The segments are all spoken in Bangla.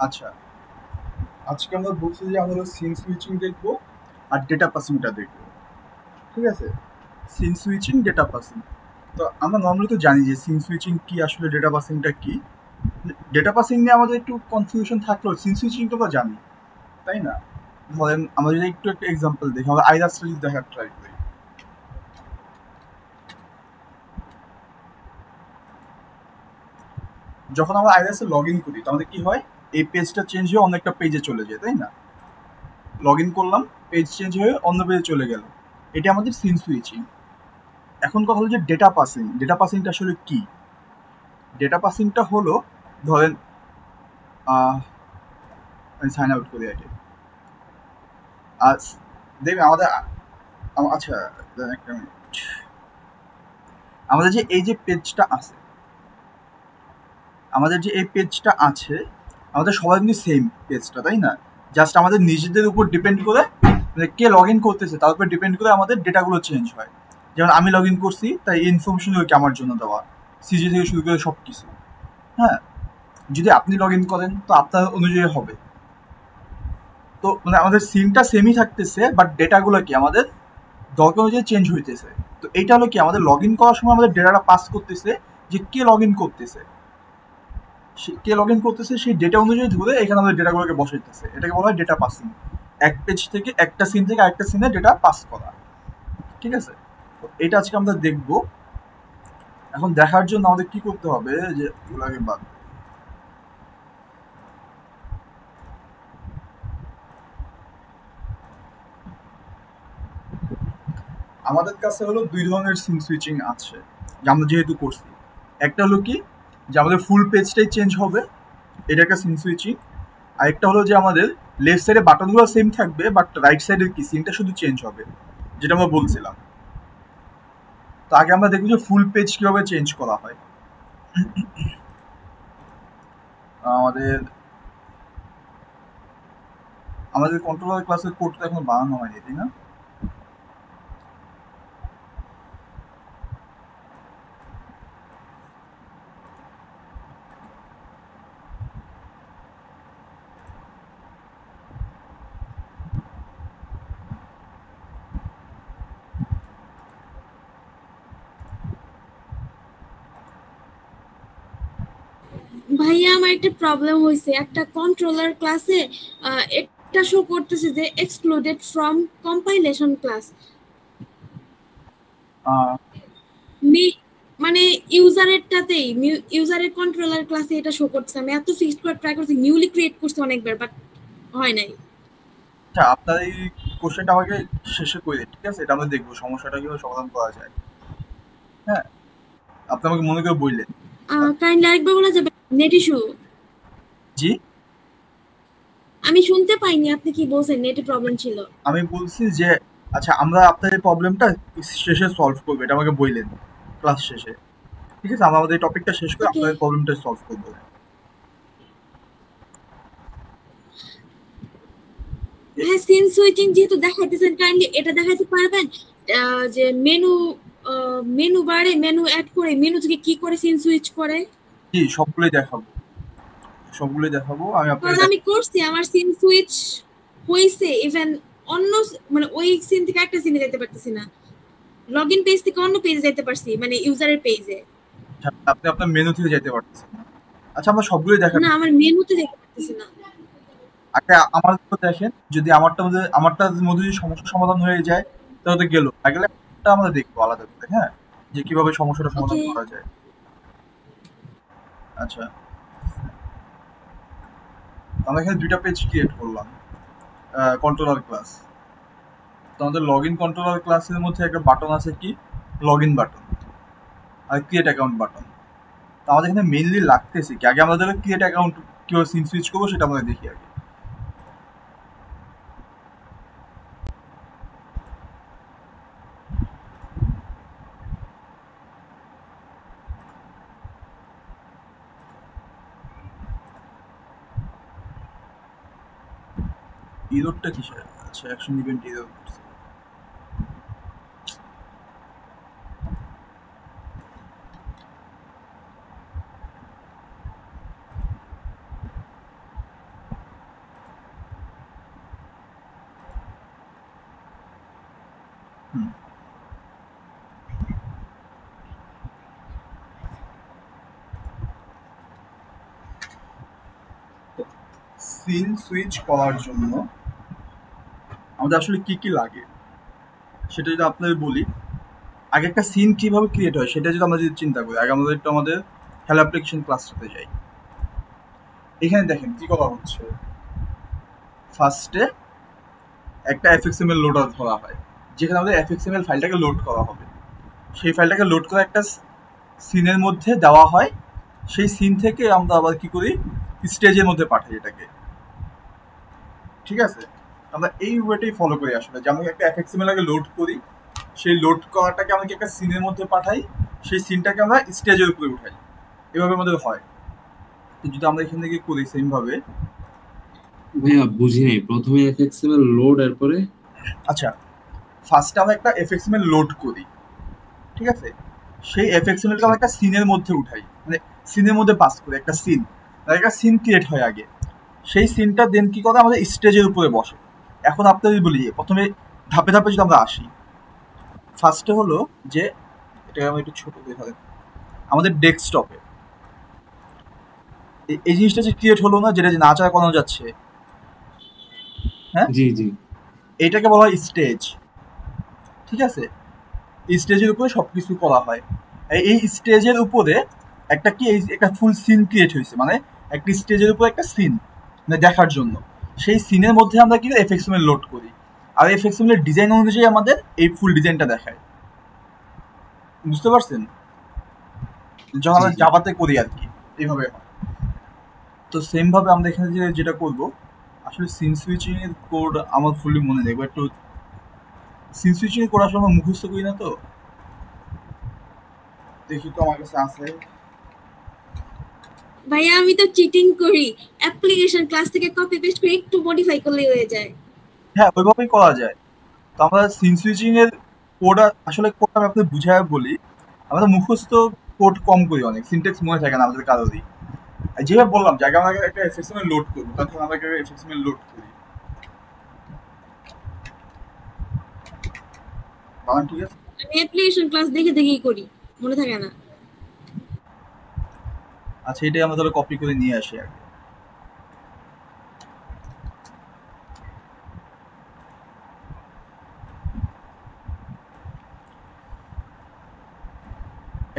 আচ্ছা, আজকে আমরা বলছি যে আমরা সিন সুইচিং দেখবো আর ডেটা পাসিংটা দেখবো। ঠিক আছে? Scene switching, data passing. তো আমরা নর্মালি তো জানি যে সিন সুইচিং কি, আসলে ডেটা পাসিংটা কি। ডেটা পাসিং নিয়ে আমাদের একটু কনফিউশন থাকলেও সিন সুইচিং তো আমরা জানি, তাই না? ধরেন আমরা যদি একটু একটা এক্সাম্পল দেখি, আমরা আইরাসটা যদি দেখার ট্রাই করি। যখন আমরা আইরাসে লগ ইন করি তো আমাদের কি হয়, এই পেজটা চেঞ্জ হয়ে অন্য একটা পেজে চলে যায়, তাই না? লগ ইন করলাম, পেজ চেঞ্জ হয়ে অন্য পেজে চলে গেল। এটা আমাদের সিন সুইচিং। এখন কথা হলো যে ডেটা পাসিং। ডেটা পাসিংটা আসলে কি? ডেটা পাসিংটা হলো, ধরেন আমি সাইন আউট করি আগে। আর দেখবে আমাদের আচ্ছা, দাঁড়ান একটা মিনিট। আমাদের যে এই যে পেজটা আছে, আমাদের যে এই পেজটা আছে, আমাদের সবার কিন্তু সেম পেজটা, তাই না? জাস্ট আমাদের নিজেদের উপর ডিপেন্ড করে, মানে কে লগ ইন করতেছে তার উপর ডিপেন্ড করে আমাদের ডেটাগুলো চেঞ্জ হয়। যেমন আমি লগ ইন করছি, তাই এই ইনফরমেশনগুলো কি আমার জন্য দেওয়া, সিজি থেকে শুরু করে সব কিছু। হ্যাঁ, যদি আপনি লগ ইন করেন তো আপনার অনুযায়ী হবে। তো মানে আমাদের সিমটা সেমই থাকতেছে, বাট ডেটাগুলো কি আমাদের দরকার অনুযায়ী চেঞ্জ হইতেছে। তো এইটা হলো কি, আমাদের লগ ইন করার সময় আমাদের ডেটাটা পাস করতেছে, যে কে লগ ইন করতেছে, কে লগ ইন করতেছে সেই ডেটা অনুযায়ী ধরে এখানে আমাদের ডেটাগুলোকে বসাইতেছে। এটাকে বলা হয় ডেটা পাসিং। এক পেজ থেকে, একটা সিন থেকে আরেকটা সিনে ডেটা পাস করা। ঠিক আছে? তো এটা আজকে আমরা দেখবো। এখন দেখার জন্য আমাদের কি করতে হবে, যে এগুলোকে বাদ দিই। আমাদের কাছে হলো দুই ধরনের সিন সুইচিং আছে, যে আমরা যেহেতু করছি। একটা হলো কি, যে আমাদের ফুল পেজটাই চেঞ্জ হবে, এটা একটা সিন সুইচিং। আর একটা হলো যে আমাদের লেফট সাইডে বাটনগুলো সেম থাকবে, বাট রাইট সাইডের কি সিনটা শুধু চেঞ্জ হবে, যেটা আমরা বলছিলাম। তো আগে আমরা দেখব যে ফুল পেজ কিভাবে চেঞ্জ করা হয়। আমাদের আমাদের কন্ট্রোলার ক্লাসের কোডটা এখন বানানো হয়নি, তাই না? ভাইয়া আমার একটা প্রবলেম হয়েছে, একটা কন্ট্রোলার ক্লাসে একটা শো করতেছে যে এক্সক্লুডেড ফ্রম কম্পাইলেশন ক্লাস, মানে ইউজারেরটাতেই, ইউজারের কন্ট্রোলার ক্লাসে এটা শো করতেছে। আমি এত ফিক্সড করে ট্রাই করছি, নিউলি ক্রিয়েট করছি অনেকবার, বাট হয় নাই। আচ্ছা, আপনার এই কোশ্চেনটা আমাকে শেষে করে দিন, ঠিক আছে? এটা আমরা দেখবো সমস্যাটা কিভাবে সমাধান করা যায়। হ্যাঁ, আপনি আমাকে মনে করে বললেন। কাইন্ডলি আরেকবার বলা যাবে? Net issue. জি, আমি শুনতে পাইনি আপনি কি বলছেন, নেটে প্রবলেম ছিল। আমি বলছি যে, আচ্ছা আমরা আপনার এই প্রবলেমটা শেষে সলভ করবো, এটা আমাকে বললেন ক্লাস শেষে। ঠিক আছে, আমরা আমাদের এই টপিকটা শেষ করে ওকে। আপনার এই প্রবলেমটা সলভ করবো। হ্যাঁ, সিন সুইচিং যেহেতু দেখাইতেছেন, কাইন্ডলি এটা দেখাইতে পারবেন যে মেনু বারে মেনু অ্যাড করে মেনু থেকে কি করে সিন সুইচ করে? জি, সবগুলোই দেখাবো, সবগুলোই দেখাবো আমি আপনাকে কারণ আমি করছি, আমার সিন সুইচ হইছে, ইভেন অন্য মানে ওই সিন থেকে একটা সিনে যেতে পারতেছি না, লগইন পেজ থেকে অন্য পেজে যেতে পারছি, মানে ইউজারের পেজে। আপনি আপনার মেনু থেকে যেতে পারতেছেন না। আচ্ছা, আমরা সবগুলোই না, দেখাবো। আমার মেনুতে যেতে পারতেছি না। আগে আমার তো দেখেন, যদি আমারটার মধ্যে যদি সমস্যা সমাধান হয়ে যায় তাহলে তো গেল, আগে একটা আমরা দেখবো আলাদা করে, হ্যাঁ, যে কিভাবে সমস্যাটা সমাধান ওকে। করা যায়। আচ্ছা, আমরা এখানে দুইটা পেজ ক্রিয়েট করলাম, কন্ট্রোলার ক্লাস। তো আমাদের লগ ইন কন্ট্রোলার ক্লাসের মধ্যে একটা বাটন আছে, কি, লগ ইন বাটন, আর ক্রিয়েট অ্যাকাউন্ট বাটন। তো আমাদের এখানে মেইনলি লাগতেছে কি, আগে আমাদের ক্রিয়েট অ্যাকাউন্ট কিভাবে সিন সুইচ করবো সেটা আমরা দেখি আগে। ইরোরটা কিসের? আচ্ছা, action event error. Scene switch করার জন্য আমাদের আসলে কি কি লাগে সেটা যদি আপনাদের বলি। আগে একটা সিন কিভাবে ক্রিয়েট হয় সেটা যদি আমরা যদি চিন্তা করি, আগে আমাদের একটু আমাদের হ্যালো অ্যাপ্লিকেশন ক্লাসটাতে যাই। এখানে দেখেন কি করা হচ্ছে। ফার্স্টে একটা এফএক্সএমএল লোডার ধরা হয়, যেখানে আমাদের এফএক্সএমএল ফাইলটাকে লোড করা হবে। সেই ফাইলটাকে লোড করে একটা সিনের মধ্যে দেওয়া হয়। সেই সিন থেকে আমরা আবার কি করি, স্টেজের মধ্যে পাঠাই এটাকে। ঠিক আছে, আমরা এই ওয়েটাই ফলো করি আসলে, যে আমরা একটা এফএক্সএমএল আগে লোড করি, সেই লোড করাটাকে আমরা একটা সিনের মধ্যে পাঠাই, সেই সিনটাকে আমরা স্টেজের উপরে উঠাই। এভাবে আমাদের হয়। তো যদি আমরা এখান থেকে করি সেম ভাবে। ভাইয়া বুঝি নাই, প্রথমে এফএক্সএমএল লোড এরপরে আচ্ছা, ফার্স্টে আমরা একটা এফএক্সএমএল লোড করি, ঠিক আছে। সেই এফএক্সএমএলকে আমরা একটা সিনের মধ্যে উঠাই, মানে সিনের মধ্যে পাস করি একটা সিন, একটা সিন ক্রিয়েট হয় আগে। সেই সিনটা দেন কি করে আমাদের স্টেজের উপরে বসে। এখন আপনাদের বলি, প্রথমে ধাপে ধাপে যদি আমরা আসি, ফার্স্টে হলো যে এটাকে আমি একটু ছোট দেখাতে, আমাদের ডেস্কটপে এই জিনিসটা যে ক্রিয়েট হলো না, যেটা যে নাচা করানো যাচ্ছে, হ্যাঁ, জি জি, এটাকে বলা হয় স্টেজ। ঠিক আছে, স্টেজের উপরে সবকিছু করা হয়। এই স্টেজের উপরে একটা কি, একটা ফুল সিন ক্রিয়েট হয়েছে, মানে একটা স্টেজের উপরে একটা সিন মানে দেখার জন্য। সেই সিনের মধ্যে আমরা কি এফএক্সএমএল লোড করি, আর এফএক্সএমএল ডিজাইন অনুযায়ী আমাদের এই ফুল ডিজাইনটা দেখায়। বুঝতে পারছেন? যখন আমরা জাভাতে করি আর কি, এইভাবে হয়। তো সেম ভাবে আমরা এখানে যেটা করব, আসলে সিন সুইচিং এর কোড আমার ফুললি মনে নেই, একটু সিন সুইচিং এর কোড আসলে আমরা মুখস্থ করি না, তো দেখি তো আমার কাছে আছে। ভাইয়া আমি তো চিটিং করি, অ্যাপ্লিকেশন ক্লাস থেকে কপি পেস্ট করে একটু মডিফাই করলেই হয়ে যায়। হ্যাঁ, ওইভাবেই করা যায়। তো আমরা সিন সুইচিং এর কোড আসলে কোডটা আমি আপনাদের বুঝায় বলি। আমরা মুখস্থ কোড কম করি, অনেক সিনটেক্স মনে থাকে না আমাদের কারোরই। যেভাবে বললাম, জায়গা আমরা একটা এফএক্সএমএল লোড করবো, তখন আমরা একটা এফএক্সএমএল লোড করি। ঠিক আছে, আমি অ্যাপ্লিকেশন ক্লাস দেখে দেখেই করি, মনে থাকে না। আচ্ছা, এটাই আমরা তাহলে কপি করে নিয়ে আসি আগে।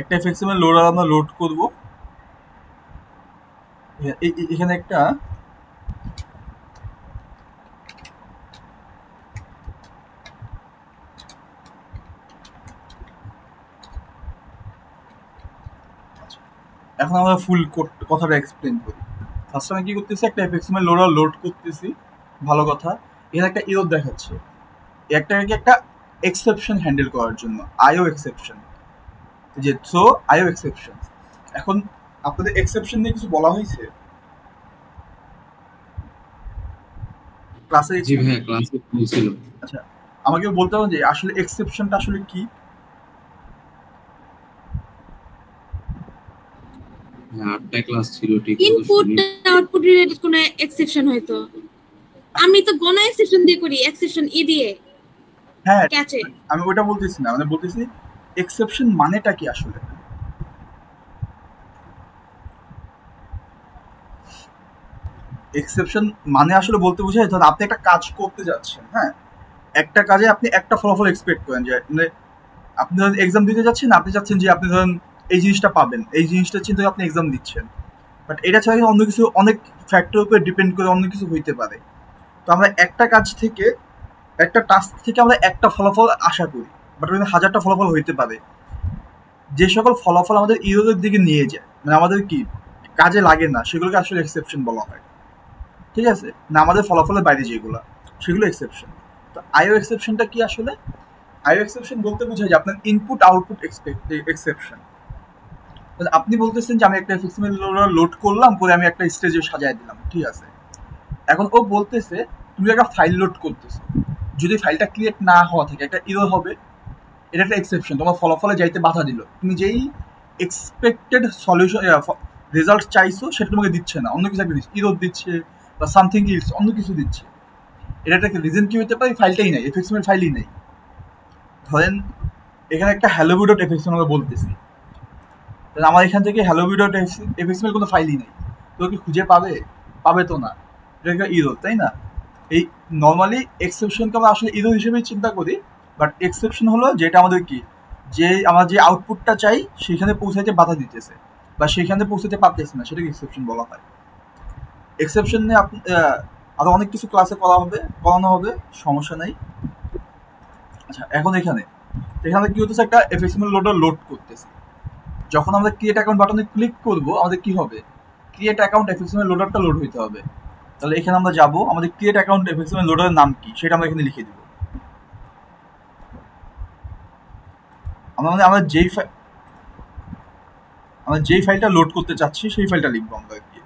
একটা এফএক্সএমএল লোডার আমরা লোড করব। এখানে একটা এখন আমরা ফুল কথাটা এক্সপ্লেন করি। ফার্স্ট আমি কি করতেছি, একটা এফএক্সএমএল লোডার লোড করতেছি, ভালো কথা। এখানে একটা এরর দেখাচ্ছে, একটা কি একটা এক্সেপশন হ্যান্ডেল করার জন্য, আইও এক্সেপশন, যে সো আইও এক্সেপশন। এখন আপনাদের এক্সেপশন নিয়ে কিছু বলা হয়েছে ক্লাসে? জি ভাইয়া ক্লাসে বলছিল। আচ্ছা, আমাকে বলতে হবে যে আসলে এক্সেপশনটা আসলে কি? হ্যাঁ 8টা ক্লাস ছিল, ঠিক ইনপুট আউটপুট রিলেটেড কোনো এক্সেপশন হয়তো। আমি তো গণ এক্সেপশন দিয়ে করি, এক্সেপশন ই দিয়ে। হ্যাঁ, ক্যাচে আমি ওইটা বলতেছি না, মানে বলতেছি এক্সেপশন মানেটা কি আসলে। এক্সেপশন মানে আসলে বলতে বোঝায়, ধরুন আপনি একটা কাজ করতে যাচ্ছেন, হ্যাঁ, একটা কাজে আপনি একটা ফলাফল এক্সপেক্ট করেন, যে মানে আপনি ধরেন এক্সাম দিতে যাচ্ছেন, আপনি চাচ্ছেন যে আপনি ধরেন এই জিনিসটা পাবেন, এই জিনিসটা চিন্তা করে আপনি এক্সাম দিচ্ছেন। বাট এটা ছাড়া অন্য কিছু, অনেক ফ্যাক্টর উপরে ডিপেন্ড করে অন্য কিছু হইতে পারে। তো আমরা একটা কাজ থেকে, একটা টাস্ক থেকে আমরা একটা ফলাফল আশা করি, বাট ওখানে হাজারটা ফলাফল হইতে পারে। যে সকল ফলাফল আমাদের ইরোরের দিকে নিয়ে যায়, মানে আমাদের কি কাজে লাগে না, সেগুলোকে আসলে এক্সেপশন বলা হয়। ঠিক আছে, না আমাদের ফলাফলের বাইরে যেগুলো, সেগুলো এক্সেপশন। তো আইও এক্সেপশনটা কি আসলে? আইও এক্সেপশন বলতে বোঝায় যে আপনার ইনপুট আউটপুট এক্সেপশন। আপনি বলতেছেন যে আমি একটা এফএক্সএমএল লোড করলাম, করে আমি একটা স্টেজে সাজায় দিলাম, ঠিক আছে। এখন ও বলতেছে তুমি একটা ফাইল লোড করতেছো, যদি ফাইলটা ক্রিয়েট না হওয়া থাকে একটা ইরর হবে, এটা একটা এক্সেপশন, তোমার ফলাফলে যাইতে বাধা দিল। তুমি যেই এক্সপেক্টেড সলিউশন রেজাল্ট চাইছো সেটা তোমাকে দিচ্ছে না, অন্য কিছু একটা দিচ্ছে, ইরর দিচ্ছে বা সামথিং ইলস, অন্য কিছু দিচ্ছে। এটা একটা রিজন কি হতে পারে, ফাইলটাই নাই, এফএক্সএমএল ফাইলই নাই। ধরেন এখানে একটা হ্যালোভি ডট এফএক্সএমএল আমরা বলতেছি, আমার এখান থেকে হ্যালোভি ডট এফএক্সএমএল কোনো ফাইলই নেই, তো কি খুঁজে পাবে? পাবে তো না। এটা একটা ইরর, তাই না? এই নর্মালি এক্সেপশনকে আমরা আসলে ইরর হিসেবেই চিন্তা করি, বাট এক্সেপশন হলো যেটা আমাদের কি, যে আমরা যে আউটপুটটা চাই সেখানে পৌঁছাইতে বাধা দিতেছে বা সেখানে পৌঁছাতে পারতেছে না, সেটাকে এক্সেপশন বলা হয়। এক্সেপশন নিয়ে আরো অনেক কিছু ক্লাসে করানো হবে, সমস্যা নাই। আচ্ছা, এখন এখানে কি হতেছে, একটা এফএক্সএমএল লোডার লোড করতেছে। যখন আমরা ক্রিয়েট অ্যাকাউন্ট বাটনে ক্লিক করব, আমাদের কি হবে, ক্রিয়েট অ্যাকাউন্ট এফএক্সএমএল লোডারটা লোড হইতে হবে। তাহলে এখানে আমরা যাব, আমাদের ক্রিয়েট অ্যাকাউন্ট এফএক্সএমএল লোডারের নাম কি সেটা আমরা এখানে লিখে দিব। আমরা যেই ফাইলটা লোড করতে চাচ্ছি সেই ফাইলটা লিখবো আমরা আর কি।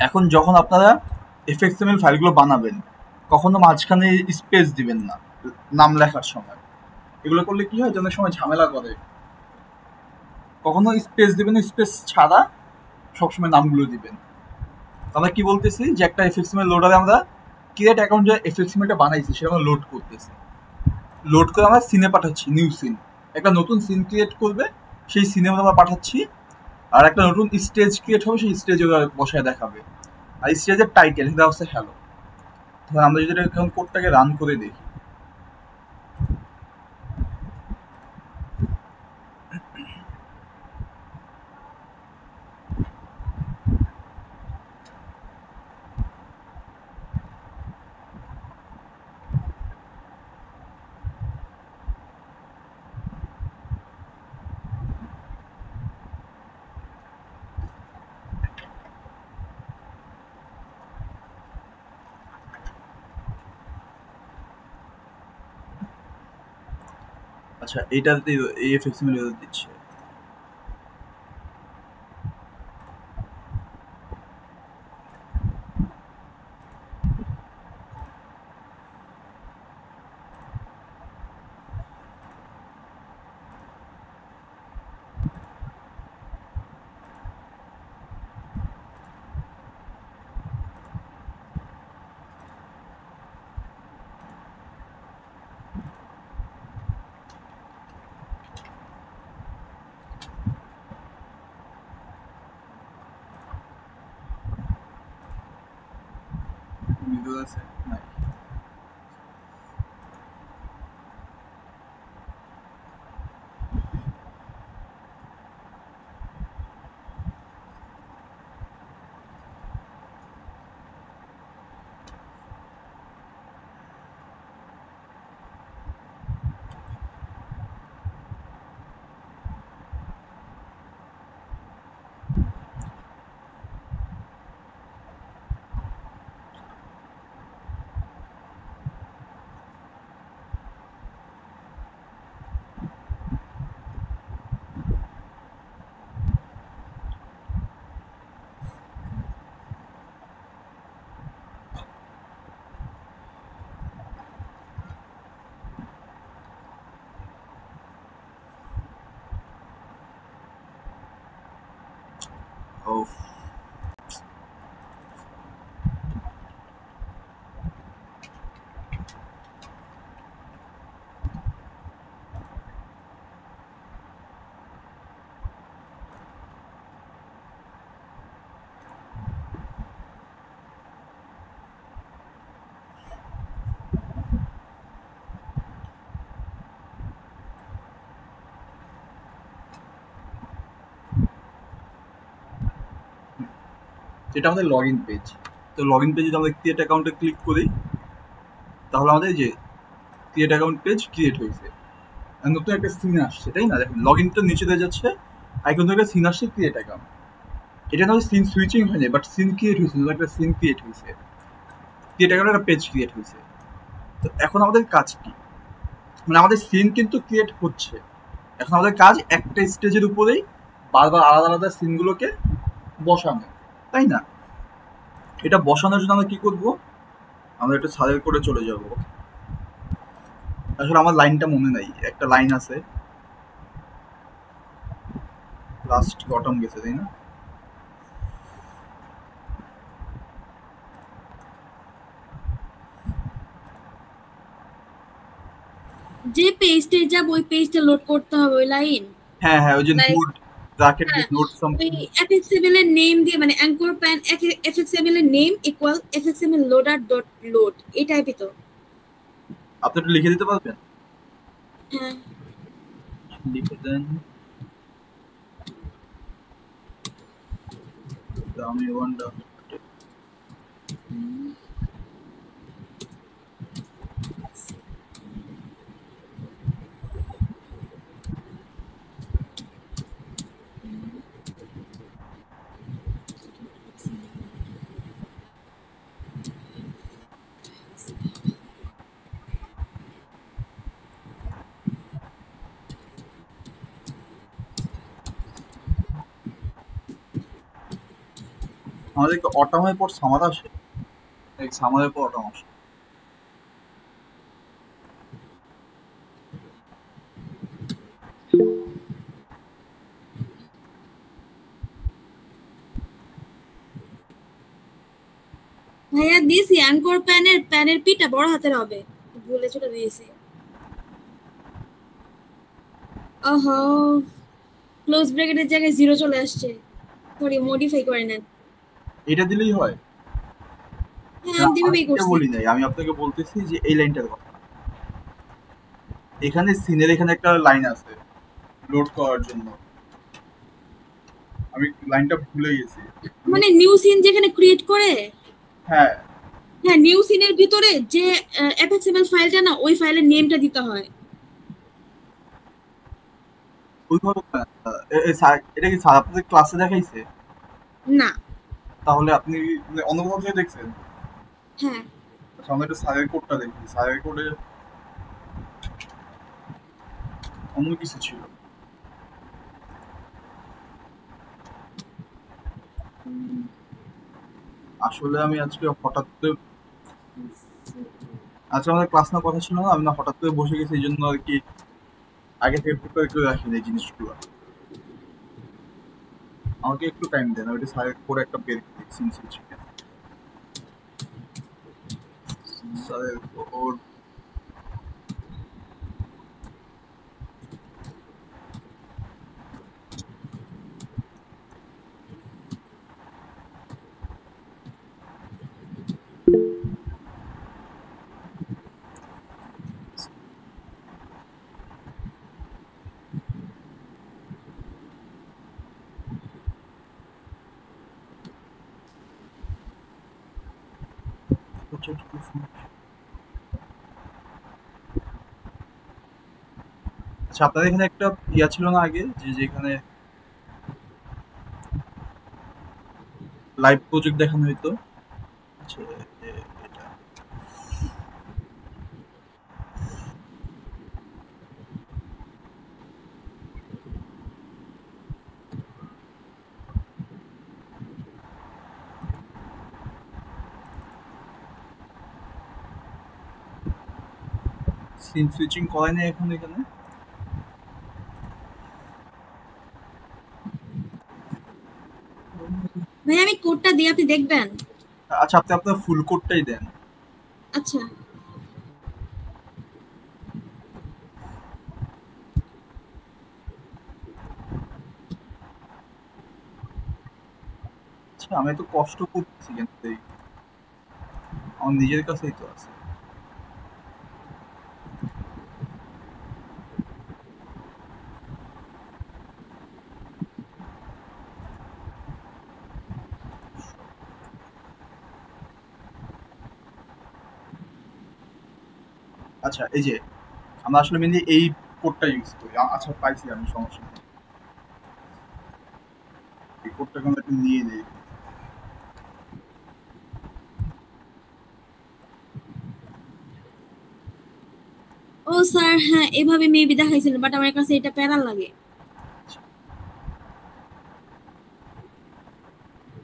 এখন যখন আপনারা এফএক্সএমএল ফাইলগুলো বানাবেন, কখনো মাঝখানে স্পেস দিবেন না নাম লেখার সময়। এগুলো করলে কি হয়, অনেক সময় ঝামেলা করে। কখনো স্পেস দিবেন, স্পেস ছাড়া সবসময় নামগুলো দিবেন। আমরা কি বলতেছি, যে একটা এফএক্সএমএল লোডারে আমরা ক্রিয়েট অ্যাকাউন্ট যে এফএক্সএমএলটা বানাইছি সেটা আমরা লোড করতেছি। লোড করে আমরা সিনে পাঠাচ্ছি, নিউ সিন, একটা নতুন সিন ক্রিয়েট করবে, সেই সিনে আমরা পাঠাচ্ছি। আর একটা নতুন স্টেজ ক্রিয়েট হবে, সেই স্টেজে বসায় দেখাবে। আর স্টেজের টাইটেল এটা হচ্ছে হ্যালো। ধর আমরা যদি এখন কোডটাকে রান করে দেখি, আচ্ছা এইটাতে এই এফএক্সএমএল এরর দিচ্ছে। মিডল আছে নাই। ও এটা আমাদের লগ ইন পেজ। তো লগ ইন পেজে আমরা ক্রিয়েট অ্যাকাউন্টে ক্লিক করি, তাহলে আমাদের যে ক্রিয়েট অ্যাকাউন্ট পেজ ক্রিয়েট হয়েছে, নতুন একটা সিন আসছে, তাই না? দেখুন লগ ইনটা নিচে দিয়ে যাচ্ছে, আইকন থেকে সিন আসছে ক্রিয়েট অ্যাকাউন্ট। এটা না সিন সুইচিং হয়নি, বাট সিন ক্রিয়েট হয়েছে, একটা সিন ক্রিয়েট হয়েছে, ক্রিয়েট অ্যাকাউন্টে একটা পেজ ক্রিয়েট হয়েছে। তো এখন আমাদের কাজ কি, মানে আমাদের সিন কিন্তু ক্রিয়েট হচ্ছে, এখন আমাদের কাজ একটা স্টেজের উপরেই বারবার আলাদা আলাদা সিনগুলোকে বসানো, তাই না? এটা বসানোর জন্য আমরা কি করব, আমরা একটু সার্ভে করে চলে যাব। আসলে আমার লাইনটা মনে নাই, একটা লাইন আছে লাস্ট বটম গেছে, তাই না? যে পেজটে যাব ওই পেজটা লোড করতে হবে ওই লাইন হ্যাঁ হ্যাঁ, ওই যে লাইক নোট ব্র্যাকেট হ্যাঁ নোট ওই সামথিং। fxml এর নেম দিয়ে মানে অ্যাঙ্কর প্যান fxml এর name equal fxml loader dot load এই টাইপই তো। আপনি একটু লিখে দিতে পারবেন? হ্যাঁ লিখে দেন। আমি ওয়ান আমাদের একটু অটামের পর সামার আসে, এই সামারের পর অটাম আসে। ভাইয়া দিয়েছি অ্যাঙ্কর প্যানের পিটা বড় হাতের হবে ভুলে ছোট দিয়েছি। ওহো ক্লোজ ব্র্যাকেটের জায়গায় জিরো চলে আসছে, সরি মডিফাই করে নেন। এটা দিলেই হয়? হ্যাঁ না, আমি আমি দিভাবেই এটা করছি। বলি নাই, আমি আপনাকে বলতেছি যে এই লাইনটার কথা। এখানে সিনের এখানে একটা লাইন আছে লোড করার জন্য, আমি লাইনটা ভুলে গেছি। মানে নিউ সিন যেখানে ক্রিয়েট করে, হ্যাঁ হ্যাঁ নিউ সিনের ভিতরে যে fxml ফাইলটা না ওই ফাইলের নেমটা দিতে হয়। ওইভাবে এটা কি স্যার আপনাদের ক্লাসে দেখাইছে? না। তাহলে আপনি মানে অন্য কোথাও থেকে দেখছেন? হ্যাঁ আচ্ছা, আমরা একটু স্যারের কোডটা দেখি। স্যারের কোডে অন্য কিছু ছিল। আসলে আমি আজকে হঠাৎ করে, আজকে আমাদের ক্লাস নেওয়ার কথা ছিল না, আমি না হঠাৎ করে বসে গেছি, এই জন্য আর কি আগে থেকে প্রিপেয়ার করে রাখিনি এই জিনিসগুলো। আমাকে একটু টাইম দেন, ওইটা স্যারের কোড একটা বের করি। সিনসিল চিকেন স্যারের কোড। আচ্ছা, আপনাদের এখানে একটা ইয়া ছিল না আগে, যে যেখানে লাইভ প্রজেক্ট দেখানো হইতো? আচ্ছা, এটা সিন সুইচিং করাই নাই এখন এখানে। ভাই আমি কোডটা দিয়ে আপনি দেখবেন। আচ্ছা, আপনি আপনার ফুল কোডটাই দেন। আচ্ছা আচ্ছা, আমি এত কষ্ট করতেছি কেন আমার নিজের কাছেই তো আছে। আচ্ছা, এই যে আমরা আসলে মেনলি এই কোডটা ইউজ করি। আচ্ছা, পাইছি আমি, সমস্যা নেই। এই কোডটাকে আমরা একটু নিয়ে নিই। ও স্যার হ্যাঁ এভাবে মেবি দেখাইছিলেন বাট আমার কাছে এটা প্যারা লাগে,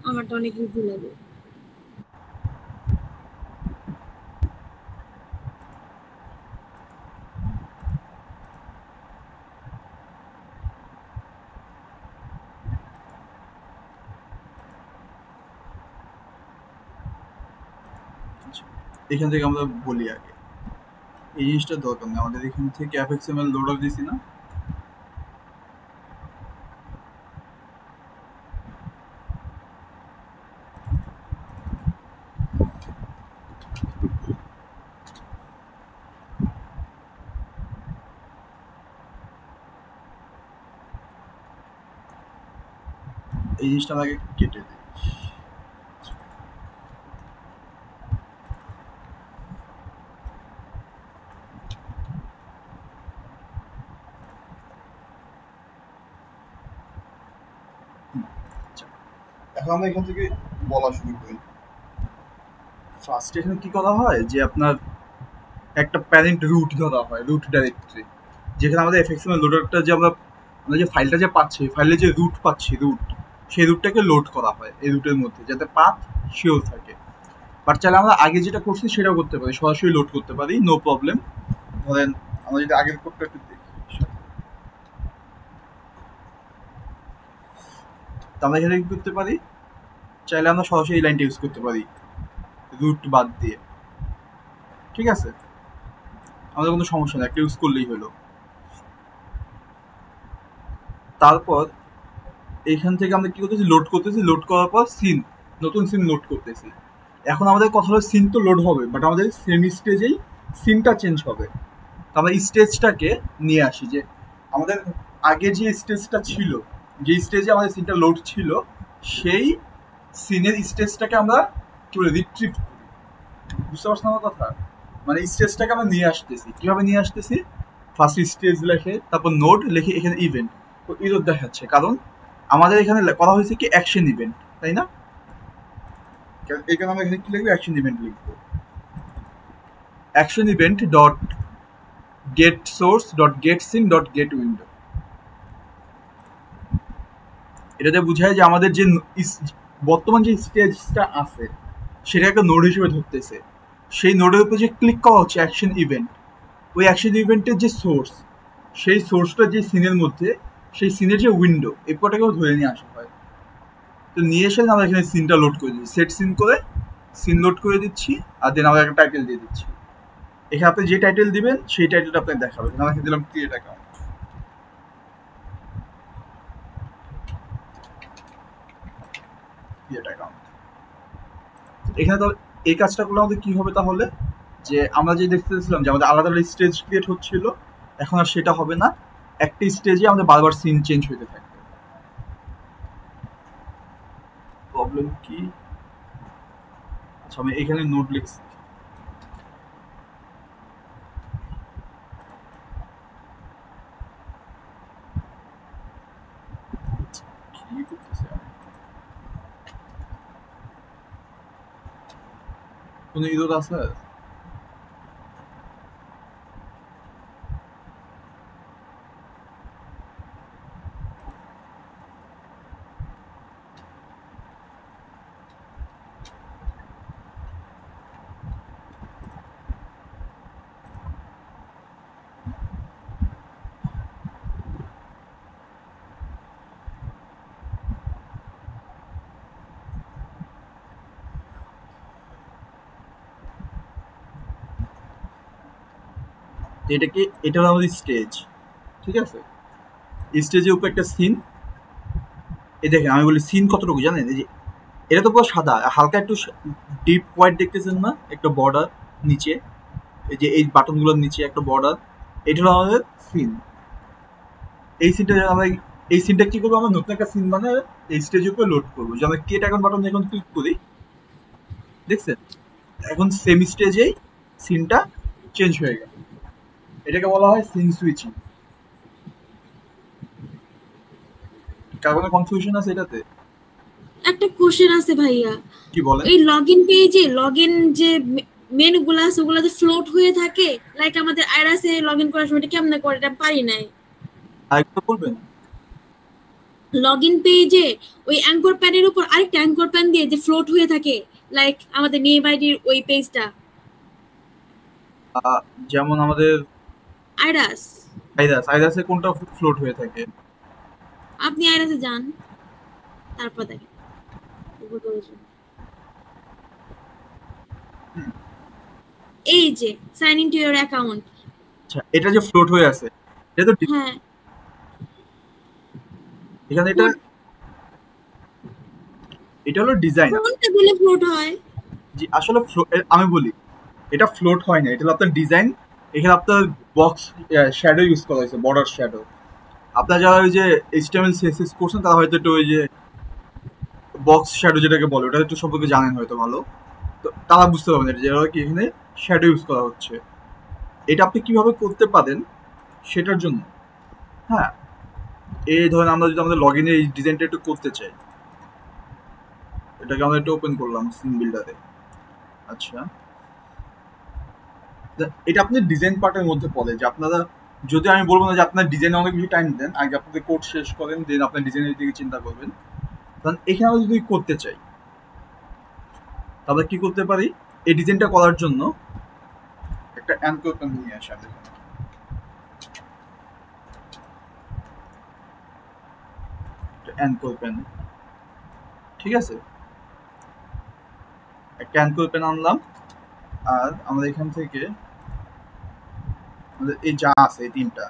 আমারটা অনেক ইজি লাগে। আচ্ছা, এখান থেকে আমরা বলি আগে। এই জিনিসটা দরকার নেই আমাদের এখান থেকে fxml লোডার দিছি না এই জিনিসটা আমাকে কেটে দিই আচ্ছা, এখন আমরা এখান থেকে বলা শুরু করি ফার্স্ট এখানে কি করা হয় যে আপনার একটা প্যারেন্ট রুট ধরা হয় রুট ডাইরেক্টরি যেখানে আমাদের fxml লোডারটা যে আমরা যে ফাইলটা যে পাচ্ছি ফাইলে যে রুট পাচ্ছি রুট সেই রুটটাকে লোড করা হয় এই রুটের মধ্যে যাতে পাথ শিওর থাকে বাট চাইলে আমরা আগে যেটা করছি সেটাও করতে পারি সরাসরি লোড করতে পারি নো প্রবলেম ধরেন আমরা যদি আগের কোডটা একটু দেখি তো আমরা এখানে কি করতে পারি চাইলে আমরা সরাসরি এই লাইনটা ইউজ করতে পারি রুট বাদ দিয়ে ঠিক আছে আমাদের কোনো সমস্যা নেই একটা ইউজ করলেই হলো তারপর এইখান থেকে আমরা কি করতেছি লোড করার পর সিন নতুন সিন লোড করতেছি এখন আমাদের কথা হলো সিন তো লোড হবে বাট আমাদের সেমি স্টেজেই সিনটা চেঞ্জ হবে তো আমরা স্টেজটাকে নিয়ে আসি যে আমাদের আগে যে স্টেজটা ছিল যে স্টেজে আমাদের সিনটা লোড ছিল সেই সিনের স্টেজটাকে আমরা কি বলে রিট্রিভ করি বুঝতে পারছেন আমার কথা মানে স্টেজটাকে আমরা নিয়ে আসতেছি কিভাবে নিয়ে আসতেছি ফার্স্ট স্টেজ লেখে তারপর নোড লিখে এখানে ইভেন্ট তো ইরোর দেখাচ্ছে কারণ আমাদের এখানে করা হয়েছে কি অ্যাকশন ইভেন্ট তাই না এখানে আমরা এখানে কি লিখবো অ্যাকশন ইভেন্ট লিখবো action event dot get source dot get scene dot get window এটাতে বোঝায় যে আমাদের যে বর্তমান যে স্টেজটা আছে সেটা একটা নোড হিসেবে ধরতেছে সেই নোডের উপর যে ক্লিক করা হচ্ছে অ্যাকশন ইভেন্ট ওই অ্যাকশন ইভেন্টের যে সোর্স সেই সোর্সটা যে সিনের মধ্যে সেই সিনের যে উইন্ডো এই পুরোটাকেও ধরে নিয়ে আসা হয় তো নিয়ে এসে আমরা এখানে সিনটা লোড করে দিচ্ছি সেট সিন করে সিন লোড করে দিচ্ছি আর দেন আমরা একটা টাইটেল দিয়ে দিচ্ছি এখানে আপনি যে টাইটেল দিবেন সেই টাইটেলটা আপনাকে দেখাবে আমরা এখানে দিলাম ক্রিয়েট অ্যাকাউন্ট ক্রিয়েট অ্যাকাউন্ট এখানে তো এই কাজটা করলে আমাদের কি হবে তাহলে যে আমরা যে দেখতেছিলাম যে আমাদের আলাদা আলাদা স্টেজ ক্রিয়েট হচ্ছিল এখন আর সেটা হবে না একটা স্টেজে আমাদের বারবার সিন চেঞ্জ হতে থাকবে প্রবলেম কি আচ্ছা আমি এখানে নোট লিখছি কি করতেছি আমি কোনো ইরোর আছে এটা হলো আমাদের স্টেজ ঠিক আছে স্টেজের উপর একটা সিন এই দেখেন আমি বলি সিন কতটুকু জানেন এই যে এটা তো পুরো সাদা হালকা একটু ডিপ হোয়াইট দেখতেছেন না একটা বর্ডার নিচে এই যে এই বাটনগুলোর নিচে একটা বর্ডার এটা হলো আমাদের সিন এই সিনটা আমরা এই সিনটা কি করবো আমরা নতুন একটা সিন মানে এই স্টেজের উপরে লোড করবো যে আমরা ক্রিয়েট অ্যাকাউন্ট বাটন এখন ক্লিক করি দেখছেন এখন সেম স্টেজেই সিনটা চেঞ্জ হয়ে গেল এটাকে বলা হয় সিন সুইচিং কার কোনো কনফিউশন আছে এটাতে একটা কোশ্চেন আছে ভাইয়া কি বলেন এই লগইন পেজে লগইন যে মেনুগুলো আছে ওগুলোতে ফ্লোট হয়ে থাকে লাইক আমাদের আইরাসে লগইন করার সময় এটা কেমনে করে এটা পারি নাই আরেকটা বলবেন লগইন পেজে ওই অ্যাঙ্কর প্যানের উপর আরেকটা অ্যাঙ্কর প্যান দিয়ে যে ফ্লোট হয়ে থাকে লাইক আমাদের নেম আইডির ওই পেজটা যেমন আমাদের আইরাস আইরাসে কোনটা ফ্লোট হয়ে থাকে আপনি আইরাসে যান তারপর দেখেন এই যে sign in to your account. আচ্ছা, এটা যে ফ্লোট হয়ে আছে, এটা তো হ্যাঁ, এখানে এটা এটা হলো ডিজাইন। কোনটা দিলে ফ্লোট হয়? জি, আসলে আমি বলি, এটা ফ্লোট হয় না, এটা হলো আপনার ডিজাইন। এখানে আপনার বক্স শ্যাডো ইউজ করা হয়েছে, বর্ডার শ্যাডো। আপনার যারা ওই যে এইচটিএমএল সিএসএস করছেন তারা হয়তো একটু ওই যে বক্স শ্যাডো যেটাকে বলে ওটা একটু সম্পর্কে জানেন হয়তো ভালো, তো তারা বুঝতে পারবেন এটা যে কি এখানে শ্যাডো ইউজ করা হচ্ছে। এটা আপনি কিভাবে করতে পারেন সেটার জন্য, হ্যাঁ, এই ধরেন আমরা যদি আমাদের লগ ইনে এই ডিজাইনটা একটু করতে চাই, এটাকে আমরা একটু ওপেন করলাম সিন বিল্ডারে। আচ্ছা, এটা আপনি ডিজাইন পার্টের মধ্যে পড়ে, যে আপনারা, যদি আমি বলবো না যে আপনার ডিজাইনে অনেক বেশি টাইম দেন, আগে আপনাদের কোড শেষ করেন, দেন আপনার ডিজাইনের দিকে চিন্তা করবেন। কারণ এখানে আমরা যদি করতে চাই তাহলে কি করতে পারি, এই ডিজাইনটা করার জন্য একটা অ্যানকর পেন নিয়ে আসা, অ্যানকর পেন, ঠিক আছে, একটা অ্যানকর পেন আনলাম। আর আমরা এখান থেকে আমাদের এই যা আছে এই তিনটা,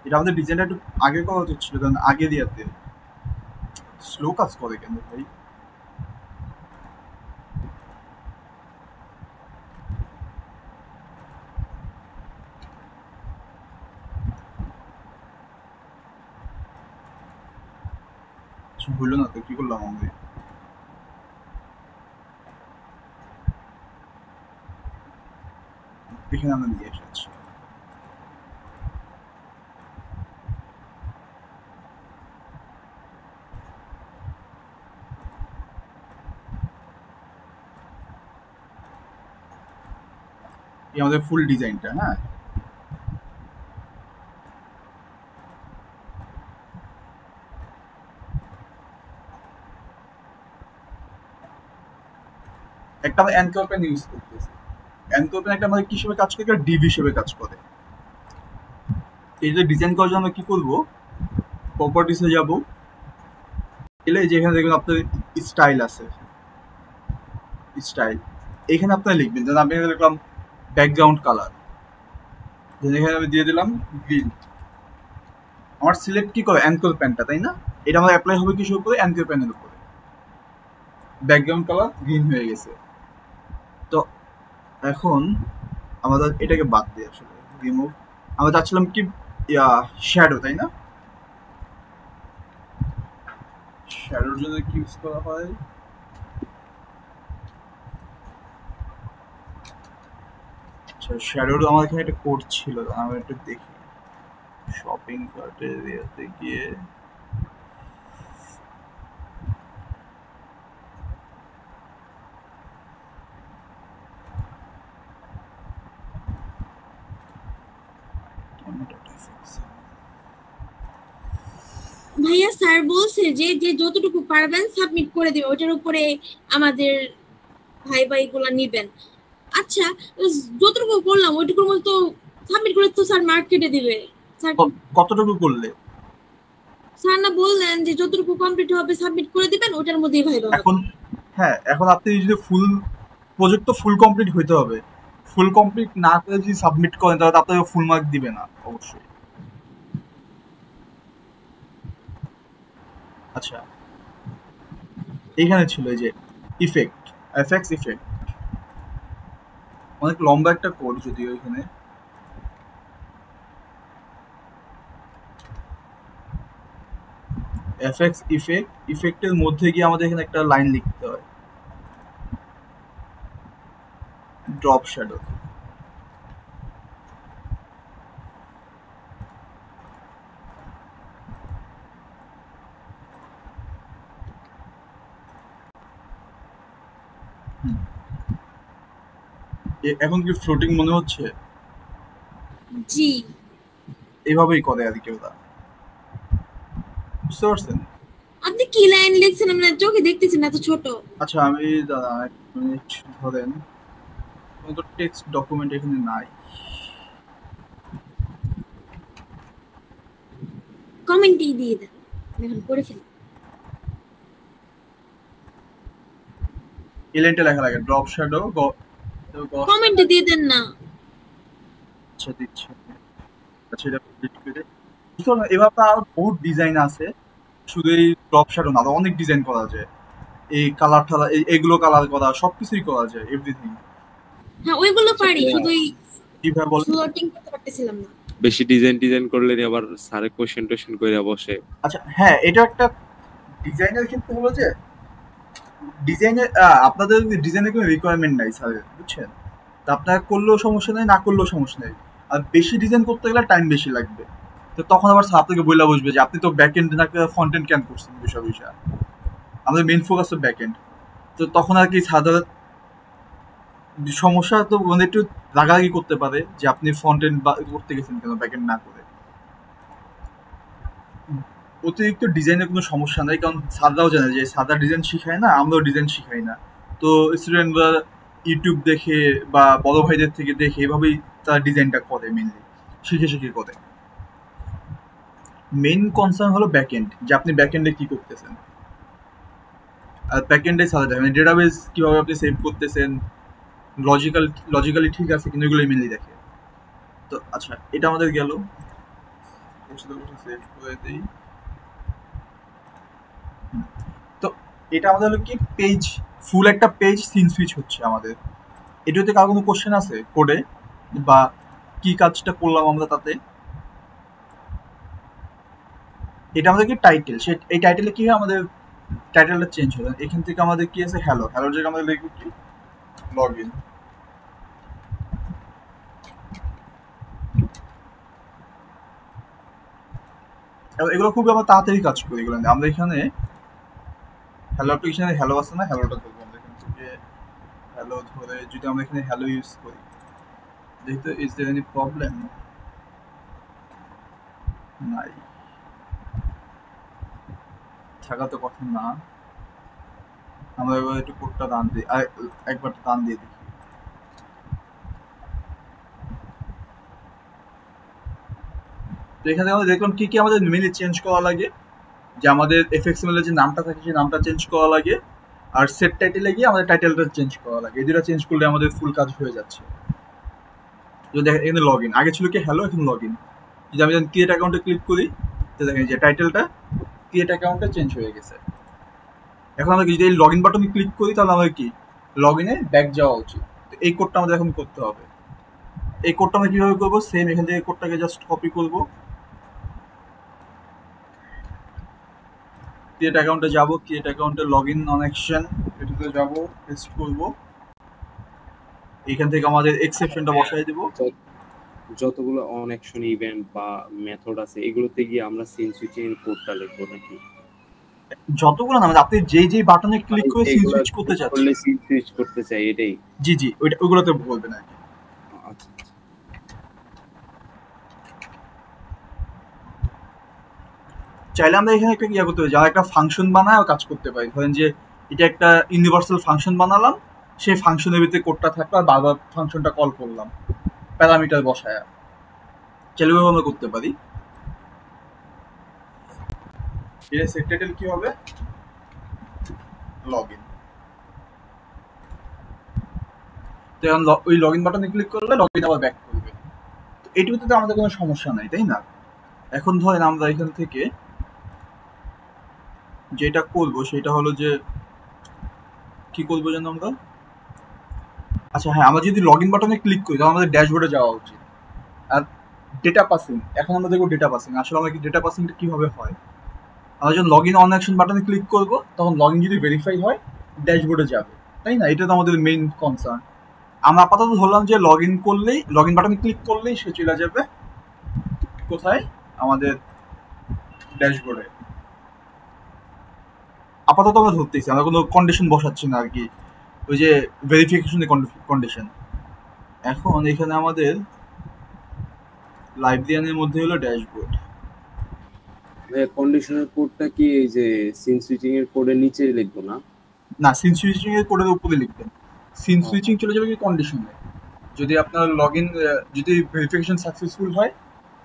এটা আমাদের ডিজাইনটা একটু আগে করা উচিত ছিল, কারণ আগে দিয়াতে স্লো কাজ করে কেন ভাই। হইলো না তো, কি করলাম আমি, এখানে আমরা নিয়ে এসেছি। এই আমাদের ফুল ডিজাইনটা, হ্যাঁ, একটা আমরা অ্যানকর পেন ইউজ করতেছি। অ্যানকর পেন একটা আমাদের কি হিসেবে কাজ করে, ডিভ হিসেবে কাজ করে। এই যে ডিজাইন করার জন্য কি করব, প্রপার্টিসে যাব, এলে যেখানে দেখবেন আপনার স্টাইল আছে, স্টাইল এখানে আপনারা লিখবেন, যেন আমি এখানে লিখলাম ব্যাকগ্রাউন্ড কালার, এখানে আমি দিয়ে দিলাম গ্রিন। আমার সিলেক্ট কি করে অ্যানকর প্যানটা, তাই না? এটা আমার অ্যাপ্লাই হবে কিসের উপরে, অ্যানকর প্যানের উপরে। ব্যাকগ্রাউন্ড কালার গ্রিন হয়ে গেছে। তো এখন আমাদের এটাকে বাদ দিয়ে আসলে রিমুভ, আমরা চাচ্ছিলাম কি শ্যাডো, তাই না? শ্যাডোর জন্য কি ইউজ করা হয়, আচ্ছা শ্যাডোর আমার এখানে একটা কোড ছিল, আমি একটু দেখি। শপিং কার্টের এরিয়াতে গিয়ে ভাইয়া স্যার বলছে যে যে যতটুকু পারবেন সাবমিট করে দিবে, ওটার উপরে আমাদের ভাই ভাইগুলা নিবেন। আচ্ছা, যতটুকু বললাম ওইটুকুর মধ্যে তো সাবমিট করে তো স্যার মার্ক কেটে দিবে। স্যার কতটুকু করলে? স্যার না বললেন যে যতটুকু কমপ্লিট হবে সাবমিট করে দিবেন, ওটার মধ্যেই ভাই ভাই। এখন হ্যাঁ, এখন আপনি যদি ফুল প্রজেক্ট তো ফুল কমপ্লিট হইতে হবে, ফুল কমপ্লিট না করে যদি সাবমিট করেন তাহলে আপনাকে ফুল মার্ক দিবে না অবশ্যই। আচ্ছা, এইখানে ছিল এই যে ইফেক্ট, এফএক্স ইফেক্ট, অনেক লম্বা একটা কোড যদিও এখানে। এফএক্স ইফেক্ট, ইফেক্টের মধ্যে গিয়ে আমাদের এখানে একটা লাইন লিখতে হয়, ড্রপ শ্যাডো। এখন কি ফ্লোটিং মনে হচ্ছে? জি, এইভাবেই করে আর কি ওরা, বুঝতে পারছেন? আপনি কি লাইন লিখছেন আমরা চোখে দেখতেছি না, এত ছোট। আচ্ছা, আমি দাঁড়া এক মিনিট, ধরেন কোনো তো টেক্সট ডকুমেন্ট এখানে নাই। কমেন্টই দিয়ে দেন, এখন করে ফেলি। এলিয়েন্টে লেখা লাগে ড্রপ শ্যাডো কমেন্টে দিয়ে দেন না। আচ্ছা দিচ্ছি। আচ্ছা এটা delete করে বুঝছো না, এবার তো আরো বহুত ডিজাইন আছে, শুধু এই ড্রপ শ্যাডো না, আরো অনেক ডিজাইন করা যায়। এই কালার ঠালার এগুলো কালার করা সবকিছুই করা যায়, এভরিথিং। হ্যাঁ ওইগুলো আচ্ছা পারি, ভাইয়া, শুধু কিভাবে বলেন? ফ্লোটিং করতে পারতেছিলাম না। বেশি ডিজাইন করলে নি আবার স্যারে কোশ্চেন টোশ্চেন করে বসে। আচ্ছা হ্যাঁ, এটা একটা ডিজাইনের ক্ষেত্রে হলো যে ডিজাইনের আপনাদের ডিজাইনের কোনো রিকোয়ারমেন্ট নাই স্যারের, বুঝছেন? তা আপনারা করলেও সমস্যা নেই, না করলেও সমস্যা নেই। আর বেশি ডিজাইন করতে গেলে টাইম বেশি লাগবে। তো তখন আবার স্যার আপনাকে বইলা বসবে যে আপনি তো ব্যাক এন্ড না ফ্রন্ট এন্ড ক্যান করছেন, বিষয় বিষয় আমাদের মেইন ফোকাস তো ব্যাক এন্ড। তো তখন আর কি সাধারণ সমস্যা তো মানে একটু রাগারাগি করতে পারে যে আপনি ফ্রন্ট এন্ড করতে গেছেন কেন ব্যাক এন্ড না করে। অতিরিক্ত ডিজাইনের কোনো সমস্যা নাই, কারণ স্যাররাও জানে যে সাদা ডিজাইন শিখায় না, আমরাও ডিজাইন শিখাই না। তো স্টুডেন্টরা ইউটিউব দেখে বা বড় ভাইদের থেকে দেখে এভাবেই তারা ডিজাইনটা করে, মেনলি শিখে শিখে করে। মেইন কনসার্ন হলো ব্যাক এন্ড, যে আপনি ব্যাক এন্ডে কি করতেছেন। আর ব্যাক এন্ডে সাদা দেখে মানে ডেটাবেস কিভাবে আপনি সেভ করতেছেন, লজিক্যালি ঠিক আছে কিন্তু এগুলোই মেনলি দেখে। তো আচ্ছা এটা আমাদের গেল, সেভ করে দিই। তো এটা আমাদের হলো কি পেজ, ফুল একটা পেজ সিন সুইচ হচ্ছে আমাদের। এটাতে কার কোনো কোশ্চেন আছে কোডে, বা কি কাজটা করলাম আমরা তাতে? এটা আমাদের কি টাইটেল, সে এই টাইটেলে কি হয় আমাদের টাইটেলটা চেঞ্জ হবে। এখান থেকে আমাদের কি আছে হ্যালো, হ্যালোর জায়গায় আমাদের লিখব কি লগ ইন। এগুলো খুবই আমরা তাড়াতাড়ি কাজ করি এগুলো। আমরা এখানে হ্যালো অ্যাপ্লিকেশনে হ্যালো আছে না, হ্যালোটা ধরবো আমরা এখান থেকে। হ্যালো ধরে যদি আমরা এখানে হ্যালো ইউজ করি, যেহেতু ইজ দেয়ার এনি প্রবলেম নাই, থাকা তো কথা না। আমরা এবার একটু কোডটা দান দিই, একবার দান দিয়ে দেখি। তো এখানে আমরা দেখলাম কি কি আমাদের মেনলি চেঞ্জ করা লাগে, যে আমাদের এফএক্সএমএল এর যে নামটা থাকে সেই নামটা চেঞ্জ করা লাগে, আর সেট টাইটেলে গিয়ে আমাদের টাইটেলটা চেঞ্জ করা লাগে। এই দুটো চেঞ্জ করলে আমাদের ফুল কাজ হয়ে যাচ্ছে। যদি দেখেন এখানে লগ ইন, আগে ছিল কি হ্যালো, এখন লগ ইন। যদি আমি ক্রিয়েট অ্যাকাউন্টে ক্লিক করি, তো দেখেন যে টাইটেলটা ক্রিয়েট অ্যাকাউন্টে চেঞ্জ হয়ে গেছে। এখন আমরা যদি এই লগ ইন বাটনে ক্লিক করি, তাহলে আমাদের কি লগ ইনে ব্যাক যাওয়া উচিত। তো এই কোডটা আমাদের এখন করতে হবে। এই কোডটা আমরা কিভাবে করবো, সেম এখান থেকে কোডটাকে জাস্ট কপি করবো, ক্রিয়েট অ্যাকাউন্টে যাবো, ক্রিয়েট অ্যাকাউন্টে লগ ইন অন অ্যাকশন এটাতে যাবো, পেস্ট করবো। এখান থেকে আমাদের এক্সেপশনটা বসাই দেবো। যতগুলো অন অ্যাকশন ইভেন্ট বা মেথড আছে এগুলোতে গিয়ে আমরা সিন সুইচিং এর কোডটা লিখবো নাকি? যতগুলো না, মানে আপনি যেই বাটনে ক্লিক করে সিন সুইচ করতে চাচ্ছেন, করলে সিন সুইচ করতে চাই এটাই। জি জি ওইগুলোতে বলবেন আর কি। আচ্ছা চাইলে আমরা এখানে একটা ইয়া করতে পারি, যারা একটা ফাংশন বানায় কাজ করতে পারি। ধরেন যে এটা একটা ইউনিভার্সাল ফাংশন বানালাম, সেই ফাংশনের ভিতরে কোডটা থাকলো আর বারবার ফাংশনটা কল করলাম প্যারামিটার বসায়, চাইলে আমরা করতে পারি। এর সেট টাইটেল কি হবে, লগ ইন। তো এখন ওই লগ ইন বাটনে ক্লিক করলে লগ ইন আবার ব্যাক করবে। তো এইটুকুতে তো আমাদের কোনো সমস্যা নাই, তাই না? এখন ধরেন আমরা এখান থেকে যেটা করবো সেটা হলো যে কি করবো যেন আমরা, আচ্ছা হ্যাঁ, আমরা যদি লগ ইন বাটনে ক্লিক করি তাহলে আমাদের ড্যাশবোর্ডে যাওয়া উচিত। আর ডেটা পাসিং, এখন আমরা দেখবো ডেটা পাসিং। আসলে আমরা কি ডেটা পাসিংটা কিভাবে হয়, আমরা যখন লগ ইন অন অ্যাকশন বাটনে ক্লিক করবো তখন লগ ইন যদি ভেরিফাই হয় ড্যাশবোর্ডে যাবে, তাই না? এটা তো আমাদের মেইন কনসার্ন। আমরা আপাতত ধরলাম যে লগ ইন করলেই, লগ ইন বাটনে ক্লিক করলেই সে চলে যাবে কোথায়, আমাদের ড্যাশবোর্ডে। আপাতত আমরা ধরতেছি, আমরা কোনো কন্ডিশন বসাচ্ছি না আর কি, ওই যে ভেরিফিকেশনের কন্ডিশন। এখন এখানে আমাদের লাইব্রেরিয়ানের মধ্যে হলো ড্যাশবোর্ড। কন্ডিশনাল কোডটা কি এই যে সিন সুইচিং এর কোডের নিচে লিখবো না? না, সিন সুইচিং এর কোডের উপরে লিখবেন। সিন সুইচিং চলে যাবে কি কন্ডিশনে। যদি আপনার লগ ইন, যদি ভেরিফিকেশন সাকসেসফুল হয়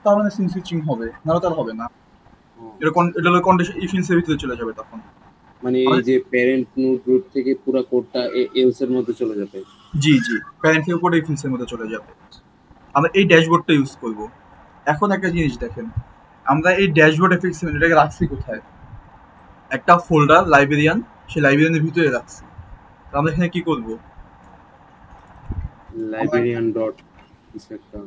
তার মানে সিন সুইচিং হবে, নাহলে তার হবে না। এটা হলো কন্ডিশন, ইফ ইলস এর ভিতরে চলে যাবে তখন। মানে এই যে প্যারেন্ট নোড রুট থেকে পুরো কোডটা এলস এর মধ্যে চলে যাবে। জি জি, প্যারেন্ট থেকে কোড এলস এর মধ্যে চলে যাবে। আমরা এই ড্যাশবোর্ডটা ইউজ করব। এখন একটা জিনিস দেখেন, আমরা এই ড্যাশবোর্ড এফএক্সএমএল এটাকে রাখছি কোথায়? একটা ফোল্ডার লাইব্রেরিয়ান, সেই লাইব্রেরিয়ানের ভিতরে রাখছি। তো আমরা এখানে কি করব? লাইব্রেরিয়ান ডট কিছু একটা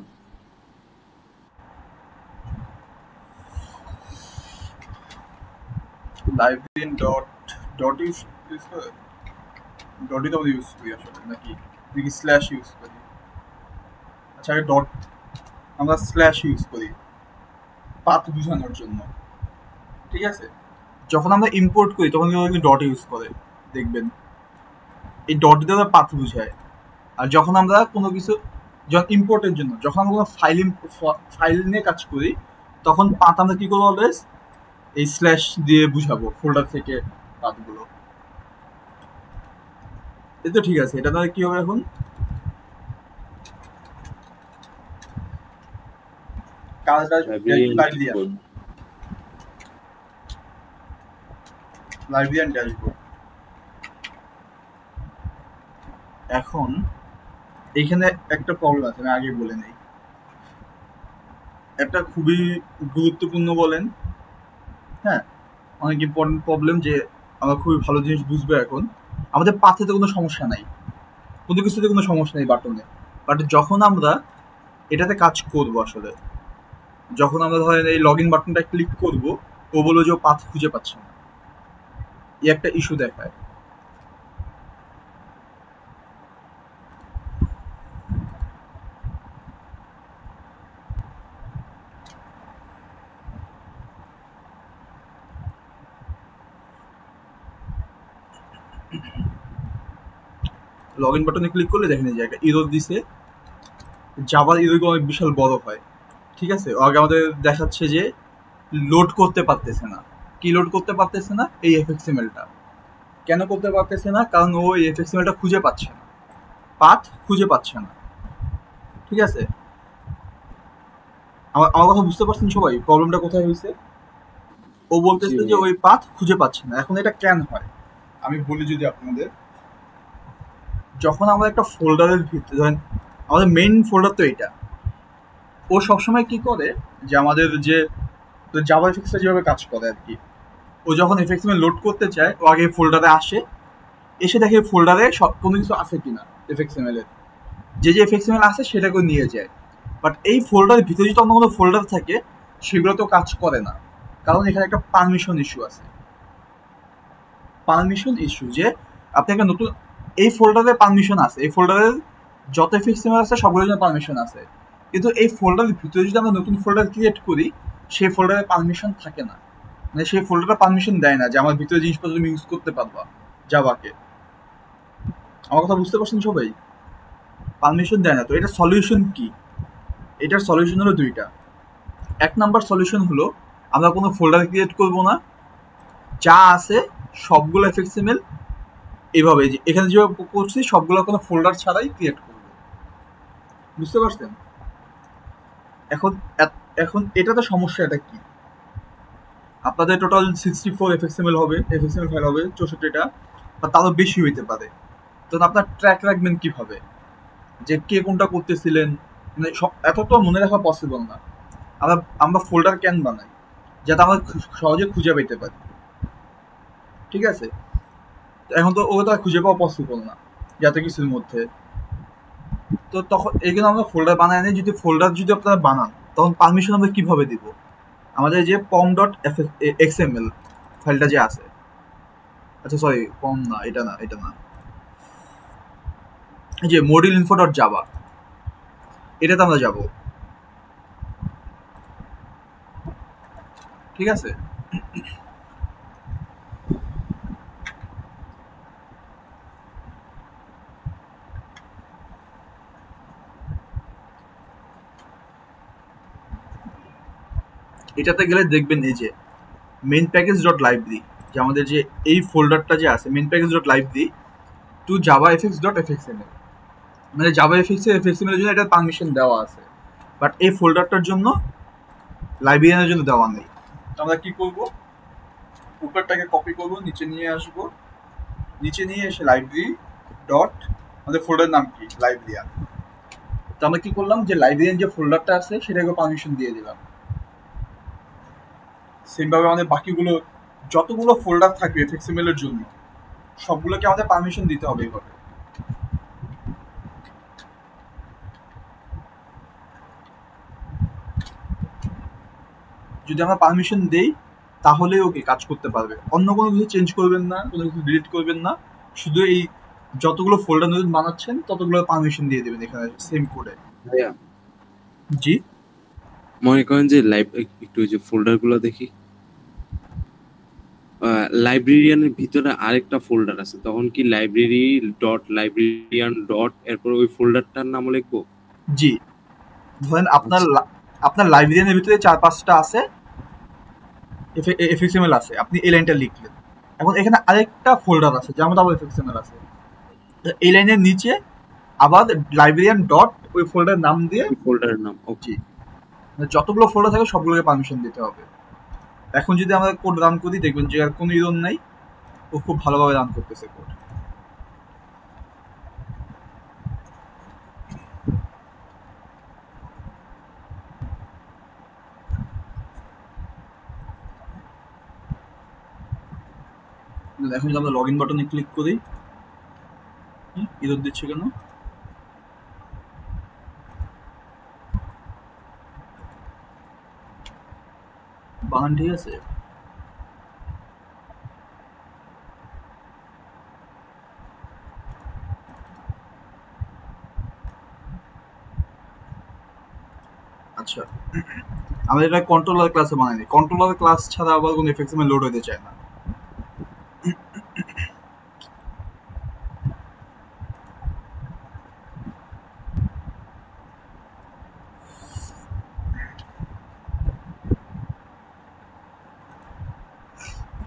লাইব্রেরিয়ান ডট ইউজ করে, ডটই তো আমরা ইউজ করি আসলে, নাকি নাকি স্ল্যাশ ইউজ করি? আচ্ছা, আগে ডট, আমরা স্ল্যাশ ইউজ করি পাথ বোঝানোর জন্য, ঠিক আছে? যখন আমরা ইম্পোর্ট করি তখন কিন্তু ডট ইউজ করে, দেখবেন এই ডট দিয়ে আমরা পাথ বুঝায়। আর যখন আমরা কোনো কিছু, যখন ইম্পোর্টের জন্য, যখন আমরা কোনো ফাইল নিয়ে কাজ করি, তখন পাথ আমরা কি করবো? অলওয়েজ এই স্ল্যাশ দিয়ে বুঝাবো ফোল্ডার থেকে পাথগুলো। এই তো ঠিক আছে। এটা তাহলে কি হবে এখন? Librarian dashboard. এখন এইখানে একটা প্রবলেম আছে, আমি আগে বলে নেই। একটা খুবই গুরুত্বপূর্ণ বলেন, হ্যাঁ, অনেক ইম্পর্টেন্ট প্রবলেম, যে আমরা খুবই ভালো জিনিস বুঝবো এখন। আমাদের পাথেতে কোনো সমস্যা নাই, কোনো কিছুতে কোনো সমস্যা নেই বাটনে, বাট যখন আমরা এটাতে কাজ করব, আসলে যখন আমরা ধরেন এই লগ ইন বাটনটা ক্লিক করব, ও বলবো যে ও পাথ খুঁজে পাচ্ছে না, এই একটা ইস্যু দেখায়। লগ ইন বাটনে ক্লিক করলে দেখেন এই জায়গায় ইরর দিছে, জাভার ইররগুলো অনেক বিশাল বড় হয়, ঠিক আছে? আগে আমাদের দেখাচ্ছে যে লোড করতে পারতেছে না। কি লোড করতে পারতেছে না? এই এফএক্সএমএলটা। কেন করতে পারতেছে না? কারণ ও এই এফএক্সএমএলটা খুঁজে পাচ্ছে না, পাথ খুঁজে পাচ্ছে না, ঠিক আছে? আমার কথা বুঝতে পারছেন সবাই? প্রবলেমটা কোথায় হয়েছে? ও বলতেছে যে ওই পাথ খুঁজে পাচ্ছে না। এখন এটা কেন হয় আমি বলি যদি আপনাদের, যখন আমরা একটা ফোল্ডারের ভিতরে, ধরেন আমাদের মেইন ফোল্ডার তো এইটা, ও সবসময় কি করে যে আমাদের যে জাভা এফএক্সটা যেভাবে কাজ করে আর কি, ও যখন এফএক্সএমএল লোড করতে চায়, ও আগে ফোল্ডারে আসে, এসে দেখে ফোল্ডারে সব কোনো কিছু আছে কিনা এফএক্সএমএল এর, যে এফএক্সএমএল আছে সেটাকে নিয়ে যায়। বাট এই ফোল্ডারের ভিতরে যদি অন্য কোনো ফোল্ডার থাকে, সেগুলো তো কাজ করে না, কারণ এখানে একটা পারমিশন ইস্যু আছে। পারমিশন ইস্যু, যে আপনি একটা নতুন, এই ফোল্ডারে পারমিশন আছে, এই ফোল্ডারের যত এফএক্সএমএল আছে সবগুলোর জন্য পারমিশন আছে, কিন্তু এই ফোল্ডারের ভিতরে যদি আমরা নতুন ফোল্ডার ক্রিয়েট করি, সেই ফোল্ডারে পারমিশন থাকে না, মানে সেই ফোল্ডারটা পারমিশন দেয় না যে আমার ভিতরে জিনিসপত্র তুমি ইউজ করতে পারবা জাভাকে। আমার কথা বুঝতে পারছেন সবাই? পারমিশন দেয় না। তো এটা সলিউশন কি? এটার সলিউশন হলো দুইটা। এক নাম্বার সলিউশন হলো আমরা কোনো ফোল্ডার ক্রিয়েট করব না, যা আছে সবগুলো এফএক্সএমএল এভাবে যে এখানে যেভাবে করছি সবগুলো কোনো ফোল্ডার ছাড়াই ক্রিয়েট করব। বুঝতে পারছেন? এখন এখন এটাতে সমস্যাটা কি? আপনাদের টোটাল 64 এফএক্সএমএল হবে, এফএক্সএমএল ফাইল হবে 64টা, বা তারও বেশি হইতে পারে। তখন আপনার ট্র্যাক রাখবেন কিভাবে যে কে কোনটা করতেছিলেন? মানে এত তো মনে রাখা পসিবল না। আমরা ফোল্ডার কেন বানাই? যাতে আমরা সহজে খুঁজে পেতে পারি, ঠিক আছে? এখন তো ওটা খুঁজে পাওয়া পসিবল না যত কিছুর মধ্যে। তো তখন এগুলো আমরা ফোল্ডার বানাই না। যদি ফোল্ডার যদি আপনারা বানান, তখন পারমিশন আমরা কিভাবে দিব? আমাদের যে পম ডট এক্সএমএল ফাইলটা যে আছে, আচ্ছা সরি পম না, এটা না, এটা না, এই যে মডিউল ইনফো ডট জাভা, এটাতে আমরা যাব, ঠিক আছে? এটাতে গেলে দেখবেন এই যে মেইন প্যাকেজ ডট লাইব্রেরি, যে আমাদের যে এই ফোল্ডারটা যে আছে main package dot library to Java FX dot FXML, মানে জাভা এফএক্সএমএল এর জন্য এটা পারমিশন দেওয়া আছে, বাট এই ফোল্ডারটার জন্য লাইব্রেরিয়ানের জন্য দেওয়া নেই। তো আমরা কি করব? উপরটাকে কপি করবো, নিচে নিয়ে আসবো, নিচে নিয়ে এসে লাইব্রেরি ডট আমাদের ফোল্ডার নাম কি লাইব্রেরিয়ান। তো আমরা কি করলাম, যে লাইব্রেরিয়ান যে ফোল্ডারটা আছে সেটাকে পারমিশন দিয়ে দিলাম। সেমভাবে আমাদের বাকিগুলো যতগুলো ফোল্ডার থাকবে এফএক্সএমএল এর জন্য সবগুলোকে আমাদের পারমিশন দিতে হবে এইভাবে। যদি আমরা পারমিশন দেই তাহলে ওকে কাজ করতে পারবে, অন্য কোনো কিছু চেঞ্জ করবেন না, কোনো কিছু ডিলিট করবেন না, শুধু এই যতগুলো ফোল্ডার নতুন বানাচ্ছেন ততগুলো পারমিশন দিয়ে দেবেন এখানে সেম কোডে। ভাইয়া জি মনে করেন যে একটু যে ফোল্ডার গুলো দেখি, লাইব্রেরিয়ানের ভিতরে আরেকটা ফোল্ডার আছে, তখন কি লাইব্রেরি ডট লাইব্রেরিয়ান ডট এরপর ওই ফোল্ডারটার নাম লিখবো? জি, ধরেন আপনার লাইব্রেরিয়ানের ভিতরে 4-5টা আছে এফএক্সএমএল আছে, আপনি এই লাইনটা লিখলেন। এখন এখানে আরেকটা ফোল্ডার আছে যার মধ্যে আবার এফএক্সএমএল আছে, এই লাইনের নিচে আবার লাইব্রেরিয়ান ডট ওই ফোল্ডারের নাম দিয়ে ফোল্ডারের নাম, ওকে। যতগুলো ফোল্ডার থাকে সবগুলোকে পারমিশন দিতে হবে। এখন যদি আমরা কোড রান করি দেখবেন যে আর কোনো ইরর নাই, ও খুব ভালোভাবে রান করতেছে কোড। এখন যদি আমরা লগ ইন বাটনে ক্লিক করি, ইরর দিচ্ছে কেন? বানান ঠিক আছে? আচ্ছা, আমরা এটা কন্ট্রোলার ক্লাসে বানাইনি, কন্ট্রোলার ক্লাস ছাড়া আবার কোনো এফএক্সএমএল লোড হতে চায় না।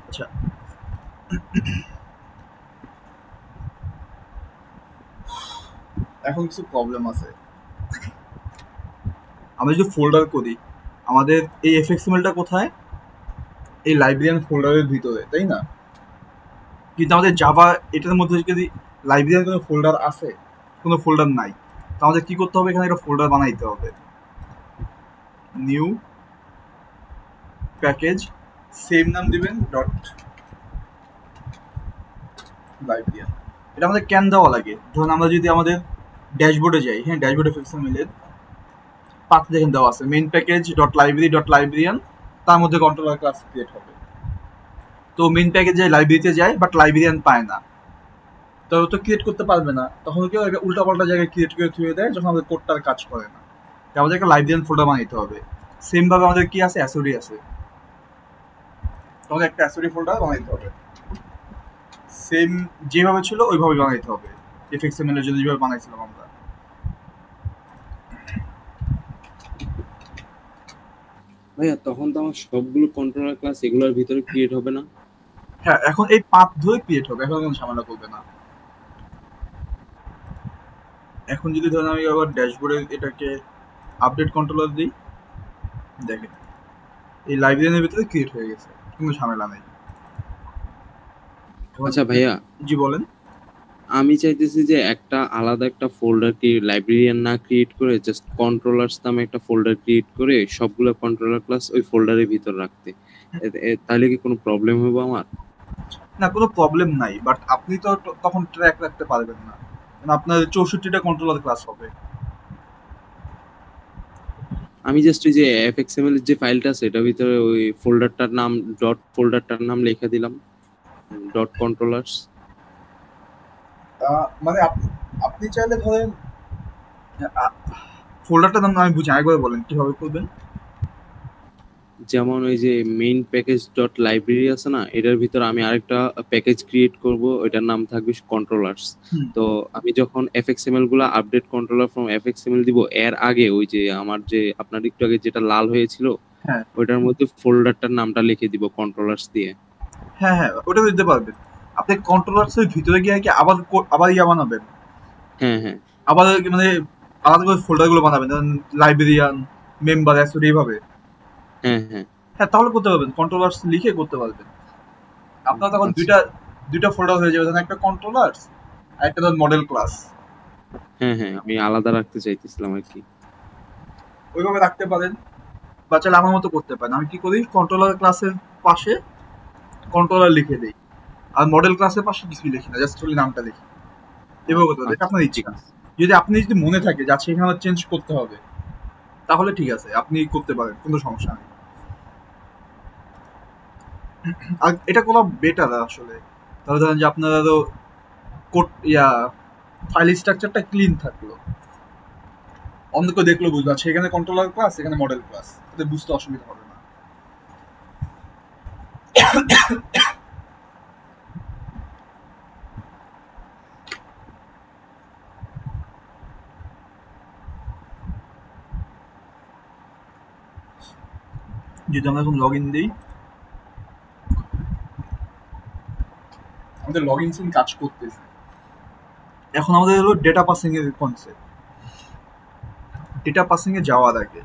আচ্ছা, এখন কিছু প্রবলেম আছে। আমরা যদি ফোল্ডার করি, আমাদের এই এফএক্সএমএলটা কোথায়? এই লাইব্রেরিয়ান ফোল্ডারের ভিতরে, তাই না? কিন্তু আমাদের জাভা এটার মধ্যে যদি লাইব্রেরিয়ান কোনো ফোল্ডার আছে, কোনো ফোল্ডার নাই, তো আমাদের কি করতে হবে? এখানে একটা ফোল্ডার বানাইতে হবে, নিউ প্যাকেজ, সেম নাম দিবেন ডট লাইব্রেরিয়ান। এটা আমাদের কেন দেওয়া লাগে? ধরুন আমরা যদি আমাদের ড্যাশবোর্ডে যাই, হ্যাঁ, ড্যাশবোর্ডে এফএক্সএমএল পাথ দেখেন দেওয়া আছে main package dot library dot librarian, তার মধ্যে কন্ট্রোলার ক্লাস ক্রিয়েট হবে। তো মেইন প্যাকেজে লাইব্রেরিতে যায় বাট লাইব্রেরিয়ান পায় না, তো তো ক্রিয়েট করতে পারবে না, তখন কেউ একটা উল্টাপাল্টা জায়গায় ক্রিয়েট করে থুয়ে দেয় যখন আমাদের কোডটার কাজ করে না। তো আমাদের একটা লাইব্রেরিয়ান ফোল্ডার বানাইতে হবে। সেম ভাবে আমাদের কি আছে, অ্যাসোডি আছে, তোমাদের একটা অ্যাসোডি ফোল্ডার বানাইতে হবে, সেম যেভাবে ছিল ওইভাবে বানাইতে হবে, এফএক্সএমএল এর জন্য যেভাবে বানাইছিলাম আমরা। ভাইয়া তখন তো আমার সবগুলো কন্ট্রোলার ক্লাস এগুলোর ভিতরে ক্রিয়েট হবে না? হ্যাঁ, এখন এই পাথ ধরে ক্রিয়েট হবে, এখন কোনো ঝামেলা করবে না। এখন যদি ধরেন আমি আবার ড্যাশবোর্ডে এটাকে আপডেট কন্ট্রোলার দিই, দেখেন এই লাইব্রেরিয়ানের ভিতরে ক্রিয়েট হয়ে গেছে, কোনো ঝামেলা নেই। আচ্ছা ভাইয়া, জি বলেন। আমি চাইতেছি যে একটা আলাদা একটা ফোল্ডার কি লাইব্রেরিয়ান না ক্রিয়েট করে জাস্ট কন্ট্রোলার্স নামে একটা ফোল্ডার ক্রিয়েট করে সবগুলো কন্ট্রোলার ক্লাস ওই ফোল্ডারের ভিতর রাখতে, তাহলে কি কোনো প্রবলেম হবে আমার? না, কোনো প্রবলেম নাই, বাট আপনি তো তখন ট্র্যাক রাখতে পারবেন না, কারণ আপনার 64টা কন্ট্রোলার ক্লাস হবে। আমি জাস্ট ওই যে এফএক্সএমএল এর যে ফাইলটা আছে এটার ভিতরে ওই ফোল্ডারটার নাম ডট ফোল্ডারটার নাম লিখে দিলাম ডট কন্ট্রোলার্স। মানে আপনি চাইলে ধরেন ফোল্ডারটার নাম আমি বুঝি, আরেকবার বলেন কিভাবে করবেন। যেমন ওই যে মেইন প্যাকেজ ডট লাইব্রেরি আছে না, এটার ভিতর আমি আরেকটা প্যাকেজ ক্রিয়েট করব, ওইটার নাম থাকবে কন্ট্রোলার্স। তো আমি যখন এফএক্সএমএল গুলো আপডেট কন্ট্রোলার ফ্রম এফএক্সএমএল দিব, এর আগে ওই যে আমার যে আপনার একটু আগে যেটা লাল হয়েছিল ওইটার মধ্যে ফোল্ডারটার নামটা লিখে দিব কন্ট্রোলার্স দিয়ে। হ্যাঁ হ্যাঁ, ওটা দিতে পারবেন। আপনি কন্ট্রোলার্স এর ভিতরে গিয়ে কি আবার ইয়া বানাবেন? হ্যাঁ হ্যাঁ, আবার মানে আলাদা করে ফোল্ডার গুলো বানাবেন, লাইব্রেরিয়ান, মেম্বার, অ্যাসোডি, এইভাবে। হ্যাঁ হ্যাঁ হ্যাঁ, তাহলে করতে পারবেন, কন্ট্রোলার্স লিখে করতে পারবেন। আপনার তখন আচ্ছা। দুইটা ফোল্ডার হয়ে যাবে, ধরেন একটা কন্ট্রোলার্স আর একটা ধরেন মডেল ক্লাস। হ্যাঁ হ্যাঁ, আমি আলাদা রাখতে চাইতেছিলাম আর কি। ওইভাবে রাখতে পারেন, বা চাইলে আমার মতো করতে পারেন। আমি কি করি, কন্ট্রোলার ক্লাসের পাশে কন্ট্রোলার লিখে দেই, আর মডেল ক্লাসের পাশে কিছুই লিখি না, জাস্ট খালি নামটা লিখি। এভাবে করতে হবে, এটা আচ্ছা আপনার ঠিক ইচ্ছা। আছে। যদি মনে থাকে যে আচ্ছা এখানে চেঞ্জ করতে হবে, তাহলে ঠিক আছে, আপনি করতে পারেন, কোনো সমস্যা নেই। আর এটা করা বেটার আসলে। তাহলে ধরেন যে আপনার আরো কোড ফাইল স্ট্রাকচারটা ক্লিন থাকলো, অন্য কেউ দেখলো বুঝলো আচ্ছা এখানে কন্ট্রোলার ক্লাস, এখানে মডেল ক্লাস, তাতে বুঝতে অসুবিধা হবে না। যদি আমরা এখন লগ ইন দিই, আমাদের লগ ইন সিন কাজ করতেছে। এখন আমাদের হলো ডেটা পাসিং এর কনসেপ্ট। ডেটা পাসিং এ যাওয়ার আগে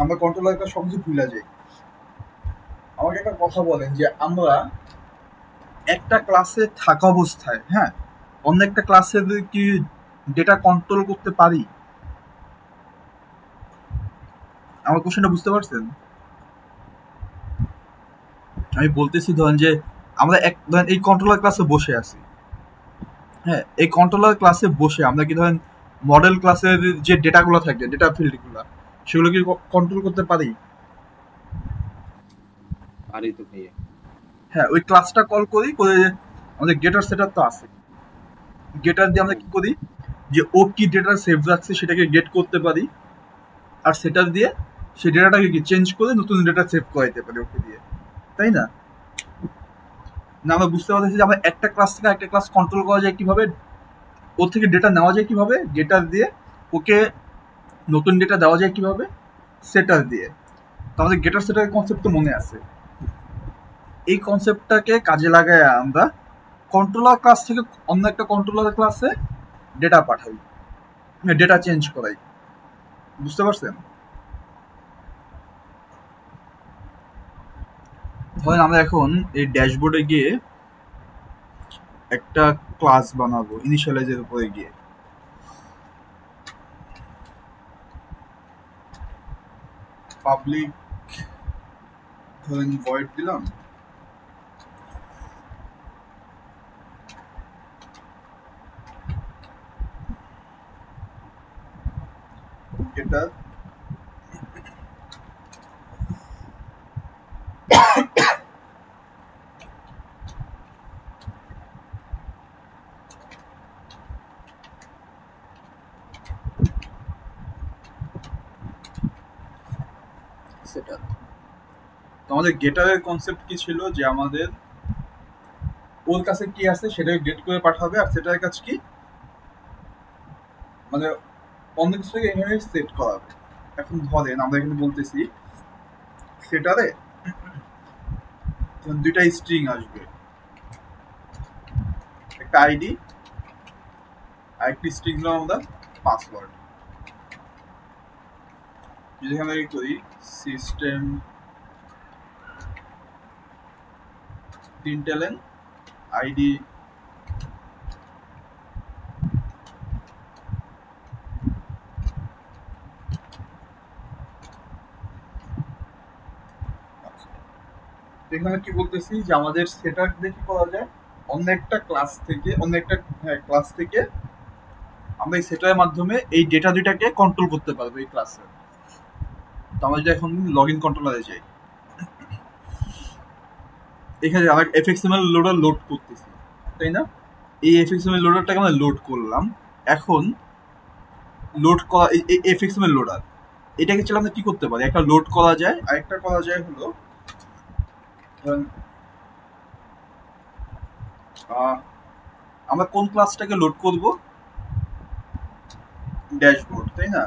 আমরা কন্ট্রোলার ক্লাস সবকিছু ভুলে যাই। আমাকে একটা কথা বলেন যে আমরা একটা ক্লাসে থাকা অবস্থায়, হ্যাঁ, অন্য একটা ক্লাসে কি ডেটা কন্ট্রোল করতে পারি? আমার কোশ্চেনটা বুঝতে পারছেন? আমি বলতেছি ধরেন যে আমরা ধরেন এই কন্ট্রোলার ক্লাসে বসে আছি, হ্যাঁ, এই কন্ট্রোলার ক্লাসে বসে আমরা কি ধরেন মডেল ক্লাসের যে ডেটাগুলো থাকে, ডেটা ফিল্ডগুলো, সেগুলো কি কন্ট্রোল করতে পারি? পারি তো ভাইয়া। হ্যাঁ, ওই ক্লাসটা কল করি, করে আমাদের গেটার সেটার তো আছে, গেটার দিয়ে আমরা হ্যাঁ কি করি যে ও কি ডেটা সেভ রাখছে সেটাকে গেট করতে পারি, আর সেটা দিয়ে সেই ডেটাটাকে কি চেঞ্জ করে নতুন ডেটা সেভ করাইতে পারি ওকে দিয়ে, তাই না? না, আমরা বুঝতে পারছি যে আমরা একটা ক্লাস থেকে একটা ক্লাস কন্ট্রোল করা যায় কিভাবে, ওর থেকে ডেটা নেওয়া যায় কিভাবে, গেটার দিয়ে ওকে নতুন ডেটা দেওয়া যায় কিভাবে, সেটার দিয়ে। তো আমাদের গেটার সেটার কনসেপ্ট তো মনে আছে। এই কনসেপ্টটাকে কাজে লাগায় আমরা কন্ট্রোলার ক্লাস থেকে অন্য একটা কন্ট্রোলার ক্লাসে ডেটা পাঠাই, ডেটা চেঞ্জ করাই। বুঝতে পারছেন? ধরেন আমরা এখন এই ড্যাশবোর্ডে গিয়ে একটা ক্লাস বানাবো ইনিশিয়ালাইজের উপরে গিয়ে। পাবলিক ধরেন ভয়েড দিলাম, এটা সেটা। তো আমাদের গেটারের কনসেপ্ট কি ছিল, যে আমাদের ওর কাছে কি আছে সেটাকে গেট করে পাঠাবে, আর সেটার কাজ কি মানে অন্য কিছুকে এখানে সেট করাবে। এখন ধরেন আমরা এখানে বলতেছি সেটারে দুইটা স্ট্রিং আসবে, একটা আইডি আর একটি স্ট্রিং হলো আমরা পাসওয়ার্ড। যদি আমরা কি করি সিস্টেম println আইডি এখানে কি বলতেছি যে আমাদের সেটা দেখে করা যায় অন্য একটা ক্লাস থেকে, ক্লাস থেকে আমরা এই সেটার মাধ্যমে এই ডেটা দুইটাকে কন্ট্রোল করতে পারবো এই ক্লাসে। তো আমরা যদি এখন লগ ইন কন্ট্রোলারে যাই, এখানে আমরা এফএক্সএমএল লোডার লোড করতেছি, তাই না? এই এফএক্সএমএল লোডারটাকে আমরা লোড করলাম। এখন লোড করা এই এফএক্সএমএল লোডার, এটাকে চলে আমরা কি করতে পারি, একটা লোড করা যায়, আরেকটা করা যায় হলো আমরা কোন ক্লাসটাকে লোড করব, ড্যাশবোর্ড, তাই না?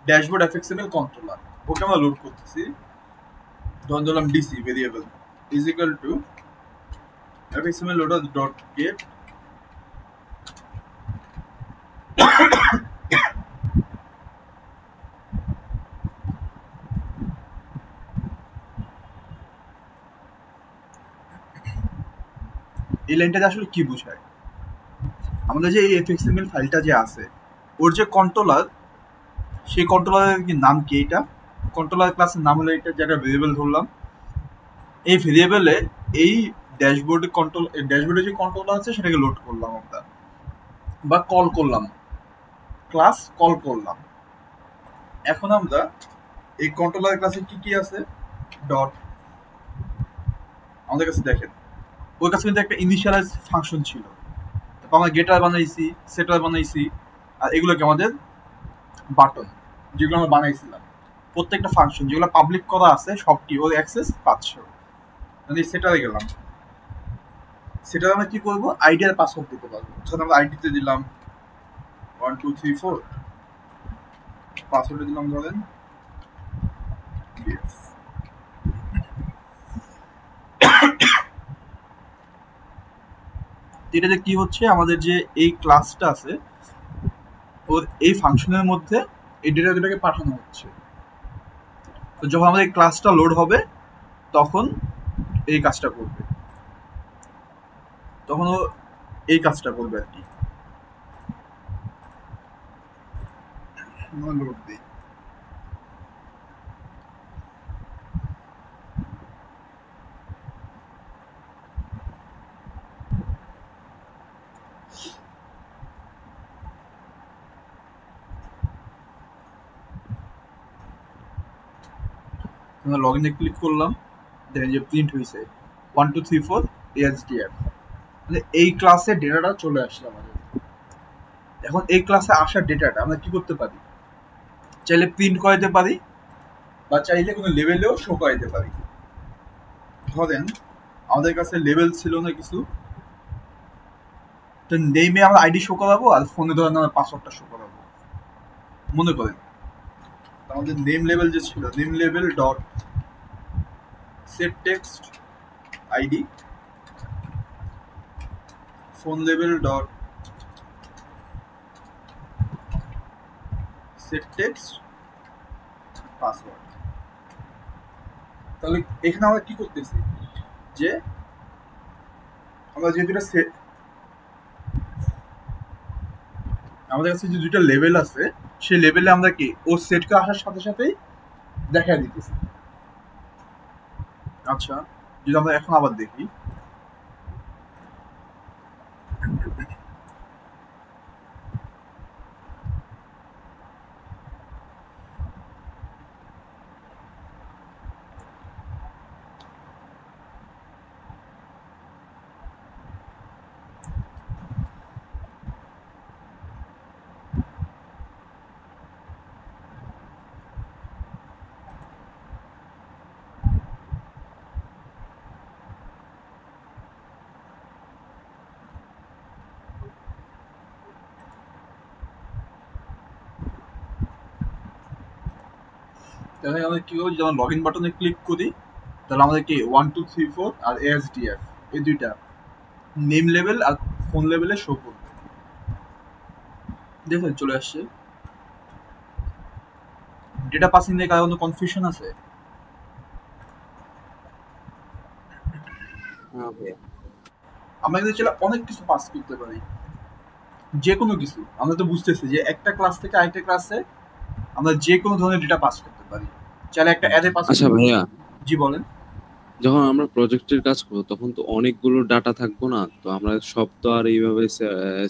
ড্যাশবোর্ড এফএক্সএমএল কন্ট্রোলার, ওকে আমরা লোড করতেছি। ধরলাম DC variable is equal to FXML loader dot get এই লাইনটাতে আসলে কি বোঝায়? আমাদের যে এই fxml ফাইলটা যে আছে, ওর যে কন্ট্রোলার, সেই কন্ট্রোলারের কি নাম কি? এটা কন্ট্রোলার ক্লাসের নাম হলো এটা, যেটা ভেরিয়েবল ধরলাম। এই ভেরিয়েবলে এই ড্যাশবোর্ডে যে কন্ট্রোলার আছে সেটাকে লোড করলাম আমরা, বা কল করলাম, ক্লাস কল করলাম। এখন আমরা এই কন্ট্রোলার ক্লাসে কি কি আছে, ডট, আমাদের কাছে দেখেন ওর কাছে কিন্তু একটা ইনিশিয়ালাইজ ফাংশন ছিল, তারপর আমরা গেটার বানাইছি, সেটার বানাইছি, আর এগুলোকে আমাদের বাটন, যেগুলো আমরা বানাইছিলাম, প্রত্যেকটা ফাংশন যেগুলো পাবলিক করা আছে সবটি ওর অ্যাক্সেস পাচ্ছে। মানে সেটারে গেলাম, সেটা আমরা কি করবো, আইডি আর পাসওয়ার্ড দিতে পারবো। ধর আমরা আইডিতে দিলাম 1 2 3 4, পাসওয়ার্ডে দিলাম ধরেন yes। এটাতে কি হচ্ছে, আমাদের যে এই ক্লাসটা আছে ওর এই ফাংশনের মধ্যে এই ডেটাটাকে পাঠানো হচ্ছে। তো যখন আমাদের এই ক্লাসটা লোড হবে তখন এই কাজটা করবে, তখন ও এই কাজটা করবে আর কি। লোড দিই, লগ ইনে ক্লিক করলাম, দেখেন যে প্রিন্ট হয়েছে 1 2 3 4 ASDF। মানে এই ক্লাসে ডেটাটা চলে আসছে আমাদের। এখন এই ক্লাসে আসা ডেটাটা আমরা কি করতে পারি, চাইলে প্রিন্ট করাইতে পারি, বা চাইলে কোনো লেভেলেও শো করাইতে পারি। ধরেন আমাদের কাছে লেভেল ছিল না কিছু, তো নেমে আমরা আইডি শো করাবো, আর ফোনে ধরেন আমরা পাসওয়ার্ডটা শো করাবো। মনে করেন আমাদের নেম লেভেল যে ছিল, name level dot set text ID, phone level dot set text password. তাহলে এখানে আমরা কি করতেছি, যে আমরা যে দুটা সেট, আমাদের কাছে যে দুইটা লেভেল আছে সেই লেভেলে আমরা কি ও সেটকে আসার সাথে সাথেই দেখা দিতেছি। আচ্ছা, যদি আমরা এখন আবার দেখি, তাহলে আমরা কি করবো, যখন লগ ইন বাটনে ক্লিক করি তাহলে আমাদের কি 1 2 3 4 আর ASDF এই দুইটা নেম লেভেল আর ফোন লেভেলে শো করবে। দেখুন চলে আসছে। ডেটা পাসিং নিয়ে কারো কোনো কনফিউশন আছে? আমরা কিন্তু চাইলে অনেক কিছু পাস করতে পারি, যে কোনো কিছু। আমরা তো বুঝতেছি যে একটা ক্লাস থেকে আরেকটা ক্লাসে আমরা যে কোনো ধরনের ডেটা পাস করতে পারি, চাইলে একটা অ্যারে পাস। আচ্ছা ভাইয়া, জি বলেন। যখন আমরা প্রজেক্টের কাজ করবো তখন তো অনেকগুলো ডাটা থাকবো না, তো আমরা সব তো আর এইভাবে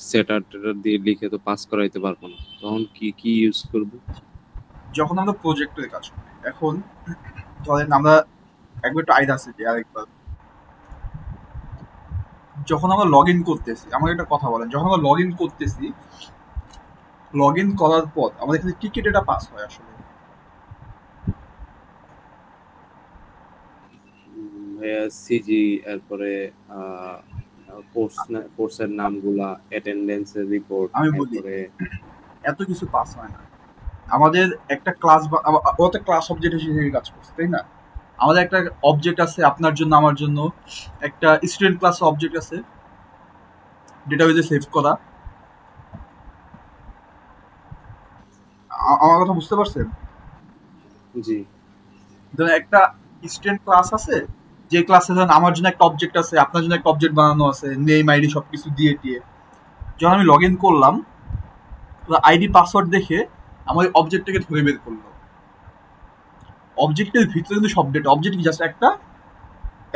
সেটার দিয়ে লিখে তো পাস করাইতে পারবো না, তখন কি কি ইউজ করব? যখন আমরা প্রজেক্টের কাজ করি, এখন ধরেন আমরা একবার একটু আইডা আছে যে আরেকবার, যখন আমরা লগ ইন করতেছি, আমাকে একটা কথা বলেন, যখন আমরা লগ ইন করতেছি, লগ ইন করার পর আমাদের এখানে কি কি ডেটা পাস হয় আসলে? ভাইয়া সিজি, এরপরে কোর্সের নামগুলা, অ্যাটেন্ডেন্সের রিপোর্ট, আমি বলি এরপরে এত কিছু পাস হয় না। আমাদের একটা ক্লাস, ও তো ক্লাস অবজেক্ট হিসেবে কাজ করছে তাই না? আমাদের একটা অবজেক্ট আছে আপনার জন্য আমার জন্য, একটা স্টুডেন্ট ক্লাস অবজেক্ট আছে ডেটাবেজে সেভ করা। আমার কথা বুঝতে পারছেন? জি ধরেন একটা স্টুডেন্ট ক্লাস আছে, যে ক্লাসে ধরেন আমার জন্য একটা অবজেক্ট আছে, আপনার জন্য একটা অবজেক্ট বানানো আছে, নেম আইডি সবকিছু দিয়ে টিয়ে, যখন আমি লগ ইন করলাম আইডি পাসওয়ার্ড দেখে আমাদের অবজেক্টটাকে ধরে বের করলো। অবজেক্টের ভিতরে কিন্তু সব ডেটা, অবজেক্ট জাস্ট একটা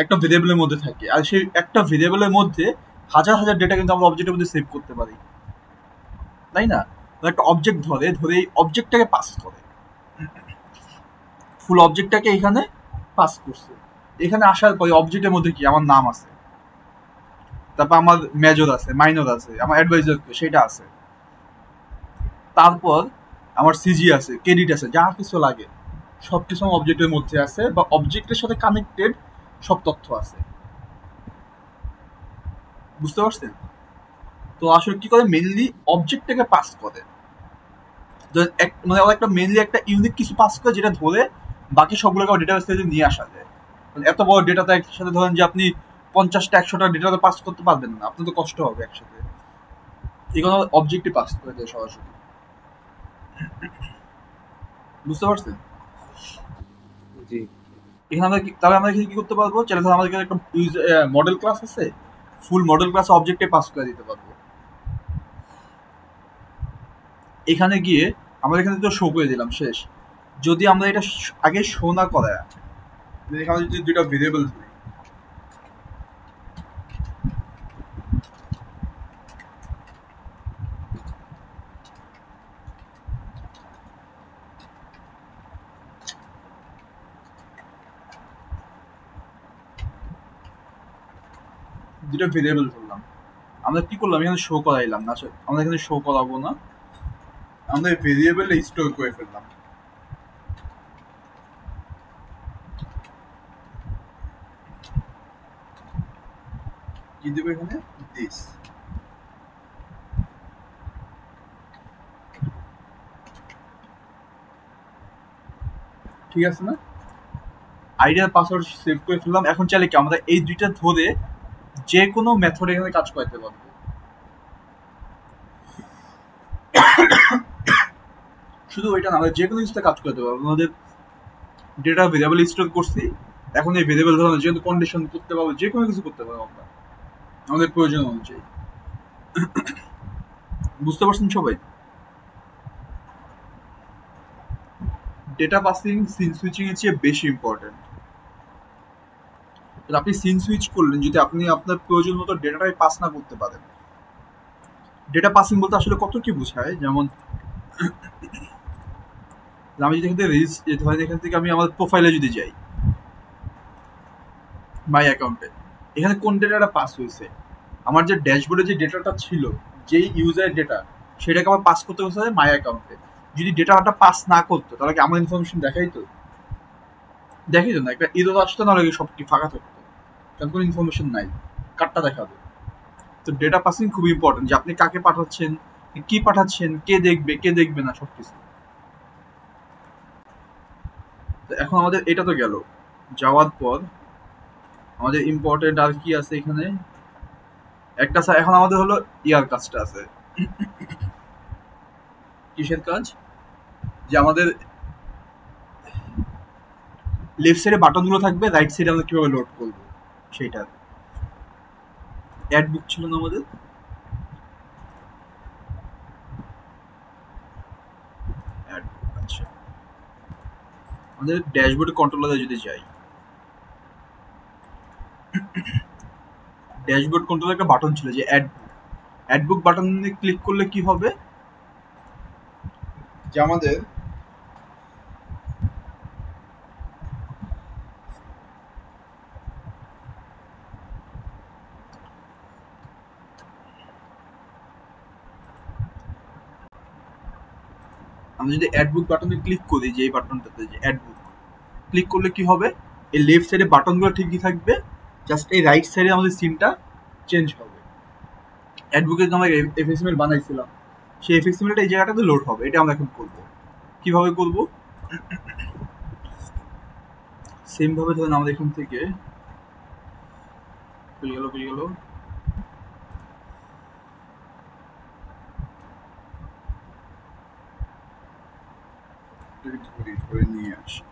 একটা ভেরিয়েবলের মধ্যে থাকে, আর সেই একটা ভেরিয়েবলের মধ্যে হাজার হাজার ডেটা কিন্তু আমরা অবজেক্টের মধ্যে সেভ করতে পারি, তাই না? একটা অবজেক্ট ধরে এই অবজেক্টটাকে পাস করে, ফুল অবজেক্টটাকে এখানে পাস করছে। এখানে আসার পরে অবজেক্টের মধ্যে কি আমার নাম আছে, তারপর আমার মেজর আছে, মাইনর আছে, আমার অ্যাডভাইজার সেটা আছে, তারপর আমার সিজি আছে, ক্রেডিট আছে, যা কিছু লাগে সব কিছু আমার অবজেক্টের মধ্যে আছে, বা অবজেক্টের সাথে কানেক্টেড সব তথ্য আছে। বুঝতে পারছেন? তো আসলে কি করে, মেনলি অবজেক্টটাকে পাস করে, মানে ওরা একটা মেনলি একটা ইউনিক কিছু পাস করে যেটা ধরে বাকি সবগুলোকে ডেটাবেস থেকে নিয়ে আসা যায়। মানে এত বড় ডেটাটা একসাথে ধরেন যে আপনি 50টা 100টা ডেটা পাস করতে পারবেন না, আপনার তো কষ্ট হবে একসাথে, এগুলো অবজেক্টই পাস করে দেয় সরাসরি। বুঝতে পারছেন? জি এখানে আমরা তাহলে আমরা এখানে কি করতে পারবো, চাইলে ধর আমাদের একটা মডেল ক্লাস আছে, ফুল মডেল ক্লাস অবজেক্টে পাস করে দিতে পারবো। এখানে গিয়ে আমরা এখানে তো শো করে দিলাম, শেষ। যদি আমরা এটা আগে শো না করা, এখানে যদি দুইটা ভেরিয়েবল দিই, দুটো ভেরিয়েবল ধরলাম, আমরা কি করলাম এখানে শো করাইলাম না, আমরা এখানে শো করাবো না, আমরা ভেরিয়েবলে স্টোর করে ফেললাম। কি দেবো এখানে, দিস। ঠিক আছে না? আইডিয়ার পাসওয়ার্ড সেভ করে ফেললাম। এখন চাইলে কি আমরা এই দুইটা ধরে যে কোনো মেথড এখানে কাজ করতে পারবো। শুধু ওইটা না, আমরা যে কোনো কিছুতে কাজ করতে পারবো। আমাদের ডেটা ভেরিয়েবল স্টোর করছি, এখন এই ভেরিয়েবল ধরনের যেহেতু কন্ডিশন করতে পারবো, যে কোনো কিছু করতে পারবো আমরা আমাদের প্রয়োজন অনুযায়ী। বুঝতে পারছেন সবাই? ডেটা পাসিং সিন সুইচিং এর চেয়ে বেশি ইম্পর্টেন্ট। আপনি সিন সুইচ করলেন, যদি আপনি আপনার প্রয়োজন মতো ডেটাটাই পাস না করতে পারেন। ডেটা পাসিং বলতে আসলে কত কি বোঝায়, যেমন আমি যদি এখান থেকে আমি আমার প্রোফাইলে যদি যাই, মাই অ্যাকাউন্টে, এখানে কোন ডেটাটা পাস হয়েছে, আমার যে ড্যাশবোর্ডে যে ডেটাটা ছিল, যেই ইউজারের ডেটা, সেটাকে আমার পাস করতে হচ্ছে মাই অ্যাকাউন্টে। যদি ডেটাটা পাস না করতো তাহলে কি আমার ইনফরমেশন দেখাই তো না, একটা এরর আসতো, না সব কি ফাঁকা থাকতো, কারণ কোনো ইনফরমেশন নাই, কারটা দেখাবে। তো ডেটা পাসিং খুব ইম্পর্টেন্ট, যে আপনি কাকে পাঠাচ্ছেন, কি পাঠাচ্ছেন, কে দেখবে না, সবকিছু। তো এখন আমাদের এটা তো গেল, যাওয়ার পর আমাদের ইম্পর্টেন্ট আর কি আছে এখানে, একটা এখন আমাদের হলো ইয়ার কাজটা আছে। কিসের কাজ? যে আমাদের লেফট সাইডে বাটন গুলো থাকবে, রাইট সাইডে আমরা কিভাবে লোড করবো সেইটা। অ্যাড বুক ছিল না আমাদের, অ্যাড বুক। আচ্ছা, আমাদের ড্যাশবোর্ডে কন্ট্রোলারে যদি যাই, ড্যাশবোর্ড কন্ট্রোলারে একটা বাটন ছিল যে অ্যাড বুক। অ্যাড বুক বাটনে ক্লিক করলে কি হবে, যে আমাদের আমরা যদি অ্যাড বুক বাটনে ক্লিক করি, যে এই বাটনটাতে যে অ্যাড বুক ক্লিক করলে কি হবে, এই লেফট সাইডে বাটনগুলো ঠিকই থাকবে, জাস্ট এই রাইট সাইডে আমাদের সিনটা চেঞ্জ হবে। অ্যাড বুকে যে আমরা এফএক্সএমএল বানাইছিলাম, সেই এফএক্সএমএলটা এই জায়গাটাতে লোড হবে। এটা আমরা এখন করব। কিভাবে করব? সেম ভাবে ধরেন আমাদের এখান থেকে পেয়ে গেল ধরে নিয়ে আসি।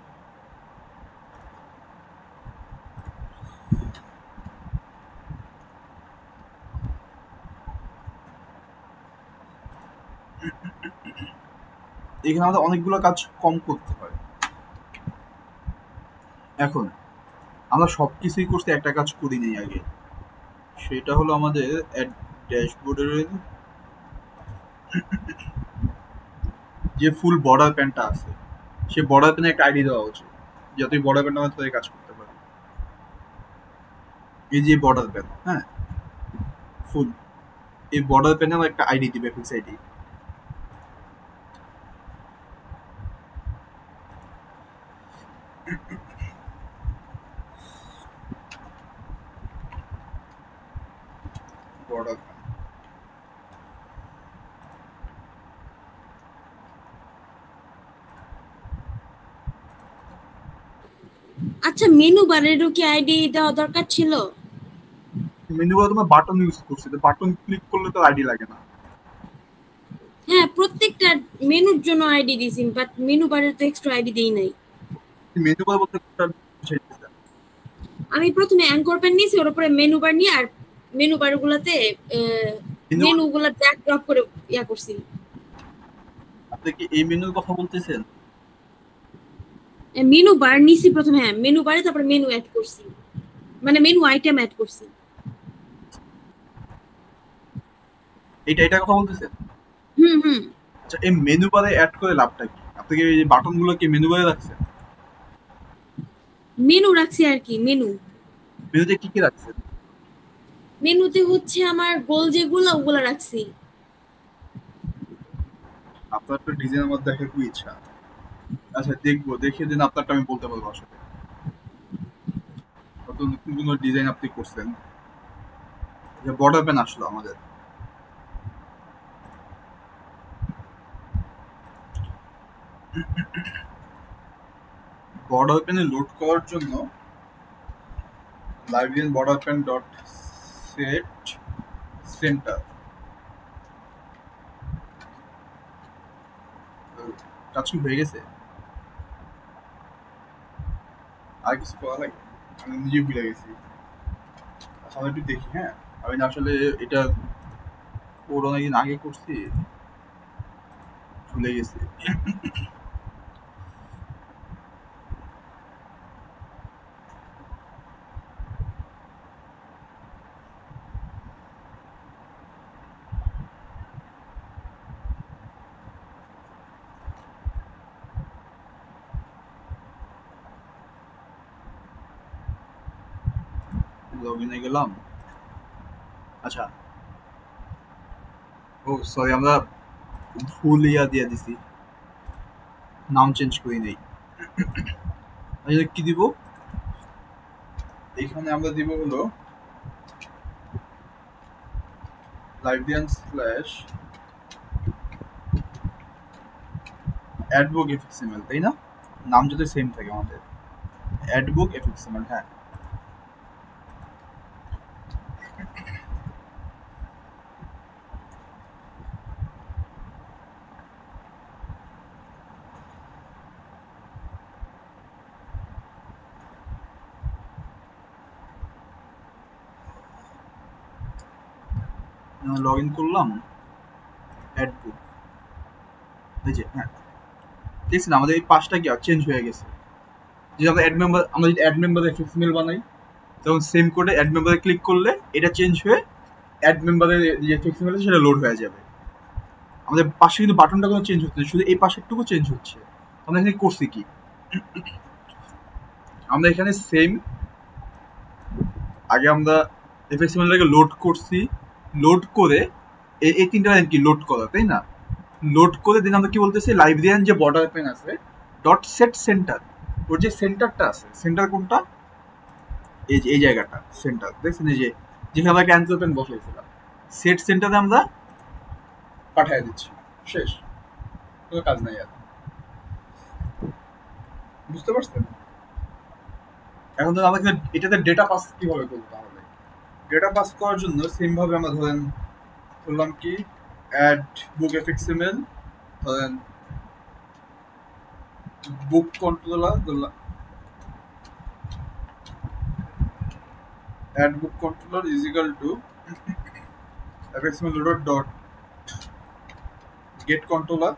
এখানে আমাদের অনেকগুলো কাজ কম করতে হয়। এখন আমরা সব কিছুই করতে একটা কাজ করি নেই আগে, সেটা হলো আমাদের ড্যাশবোর্ডের যে ফুল বর্ডার প্যানটা আছে, সে বর্ডার প্যানে একটা আইডি দেওয়া উচিত, যাতে বর্ডার প্যানটা আমাদের কাজ করতে পারে। এই যে বর্ডার প্যান, হ্যাঁ ফুল, এই বর্ডার প্যানে আমার একটা আইডি দিবে, ফিক্স আইডি। বর্ডার প্যান আচ্ছা, মেনু বারেরও কি আইডি দেওয়া দরকার ছিল? মেনু বারে তোমার বাটন ইউজ করছি, তো বাটন ক্লিক করলে তো আইডি লাগে না। হ্যাঁ, প্রত্যেকটা মেনুর জন্য আইডি দিছি, বাট মেনু বারের তো এক্সট্রা আইডি দেই নাই। মেনু বার বলতে কোনটা বুঝাইতেছে? আমি প্রথমে অ্যাঙ্কর প্যান নিয়েছি, ওর উপরে মেনু বার নিয়ে আর মেনু বার গুলাতে মেনু গুলা ড্র্যাগ ড্রপ করে ইয়া করছি। আপনি কি এই মেনুর কথা বলতেছেন? মেনু বার নিছি প্রথমে, হ্যাঁ মেনু বারে, তারপর মেনু অ্যাড করছি, মানে মেনু আইটেম অ্যাড করছি। এটা কথা বলতেছেন? হুম। আচ্ছা, এই মেনু বারে অ্যাড করে লাভটা কি? আপনি কি এই বাটন গুলো কি মেনু বারে রাখছেন? মেনু রাখছি আর কি। মেনুতে কি কি রাখছেন? মেনুতে হচ্ছে আমার গোল যেগুলো ওগুলা রাখছি। আপনার তো ডিজাইন আমার দেখার খুব ইচ্ছা। আচ্ছা দেখবো, দেখে দিন আপনারটা আমি বলতে পারবো আসলে কত নতুন কোনো ডিজাইন আপনি করছেন। যে বর্ডার প্যান আসলো আমাদের, বর্ডার প্যানে লোড করার জন্য librarian border pan dot set centre কাজ কি হয়ে গেছে? আর কিছু করা লাগে? আমি নিজে ভুলে গেছি। আচ্ছা আমি একটু দেখি, হ্যাঁ আমি না আসলে এটা অনেকদিন আগে করছি, ভুলে গেছি। লগ ইনে গেলাম। আচ্ছা, ও সরি, আমরা ভুল ইয়া দিয়ে দিছি, নাম চেঞ্জ করি নেই। আচ্ছা কি দিব? এখানে আমরা দিব হলো লাইব্রেরিয়ান স্ল্যাশ অ্যাডবুক এফএক্সএমএল, তাই না? নাম যদি সেম থাকে আমাদের, অ্যাডবুক এফএক্সএমএল। হ্যাঁ লগ ইন করলাম, অ্যাডবুক, এই যে হ্যাঁ দেখছেন আমাদের এই পাঁচটা কি চেঞ্জ হয়ে গেছে। যে আমরা অ্যাড মেম্বার, আমরা যদি অ্যাড মেম্বার এফএক্সএমএল বানাই, তখন সেম কোডে অ্যাড মেম্বারে ক্লিক করলে এটা চেঞ্জ হয়ে অ্যাড মেম্বারের যে এফএক্সএমএল আছে সেটা লোড হয়ে যাবে। আমাদের পাশে কিন্তু বাটনটা কোনো চেঞ্জ হচ্ছে না, শুধু এই পাশেরটুকু চেঞ্জ হচ্ছে। আমরা এখানে করছি কি, আমরা এখানে সেম আগে আমরা এফএক্সএমএলটাকে লোড করছি, লোড করে এই তিনটা লাইন কি লোড করা, তাই না? লোড করে দিন আমরা কি বলতেছি, লাইব্রেরিয়ান যে বর্ডার পেন আছে ডট সেট সেন্টার, ওর যে সেন্টারটা আছে, সেন্টার কোনটা, এই যে এই জায়গাটা সেন্টার, দেখছেন এই যে যেখানে আমরা ক্যান্সেল পেন বসাইছিলাম, সেট সেন্টারে আমরা পাঠিয়ে দিচ্ছি, শেষ, কোনো কাজ নাই আর। বুঝতে পারছেন? এখন তো আমাকে এটাতে ডেটা পাস কিভাবে করবো? তাহলে ডেটা পাস করার জন্য সেম ভাবে আমরা ধরলাম কি অ্যাড বুক এফএক্সএমএল, ধরেন বুক কন্ট্রোলার, ধরলাম add book controller is equal to FXML loader dot get controller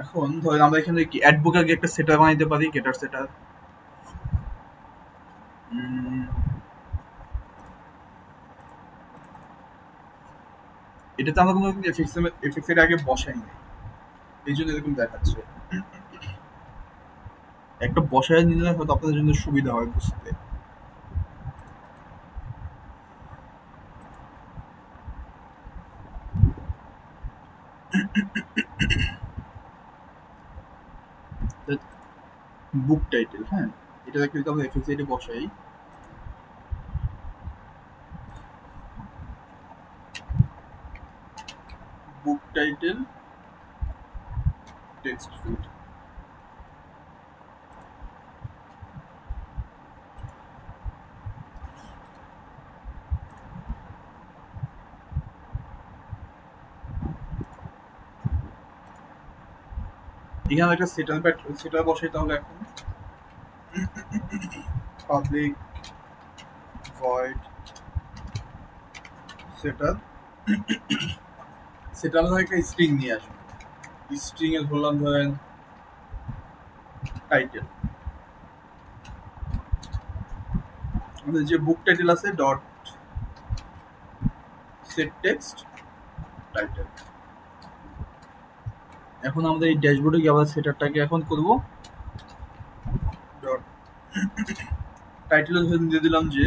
এখন ধরেন আমরা এখানে কি অ্যাডভোকেট একটা সেটার বানাইতে পারি, গেটার সেটার। এটাতে আমরা কোনো এফএক্স এর আগে বসাই নাই, এই জন্য এরকম দেখাচ্ছে। একটা বসায় নিলে হয়তো আপনাদের জন্য সুবিধা হয় বুঝতে। বুক টাইটেল, হ্যাঁ, এটা যদি আমরা এফএক্স এ বসাই, বুক টাইটেল টেক্সট ফিল্ড। এখানে একটা সেটার বসাই তাহলে এখন পাবলিক ভয়েড সেটার একটা স্ট্রিং নিয়ে আসবে। স্ট্রিং এ ধরলাম ধরেন টাইটেল, আমাদের যে বুক টাইটেল আছে ডট সেট টেক্সট টাইটেল। এখন আমাদের এই ড্যাশবোর্ডে গিয়ে আবার সেটারটাকে এখন করব ডট টাইটেলে ধরে দিয়ে দিলাম যে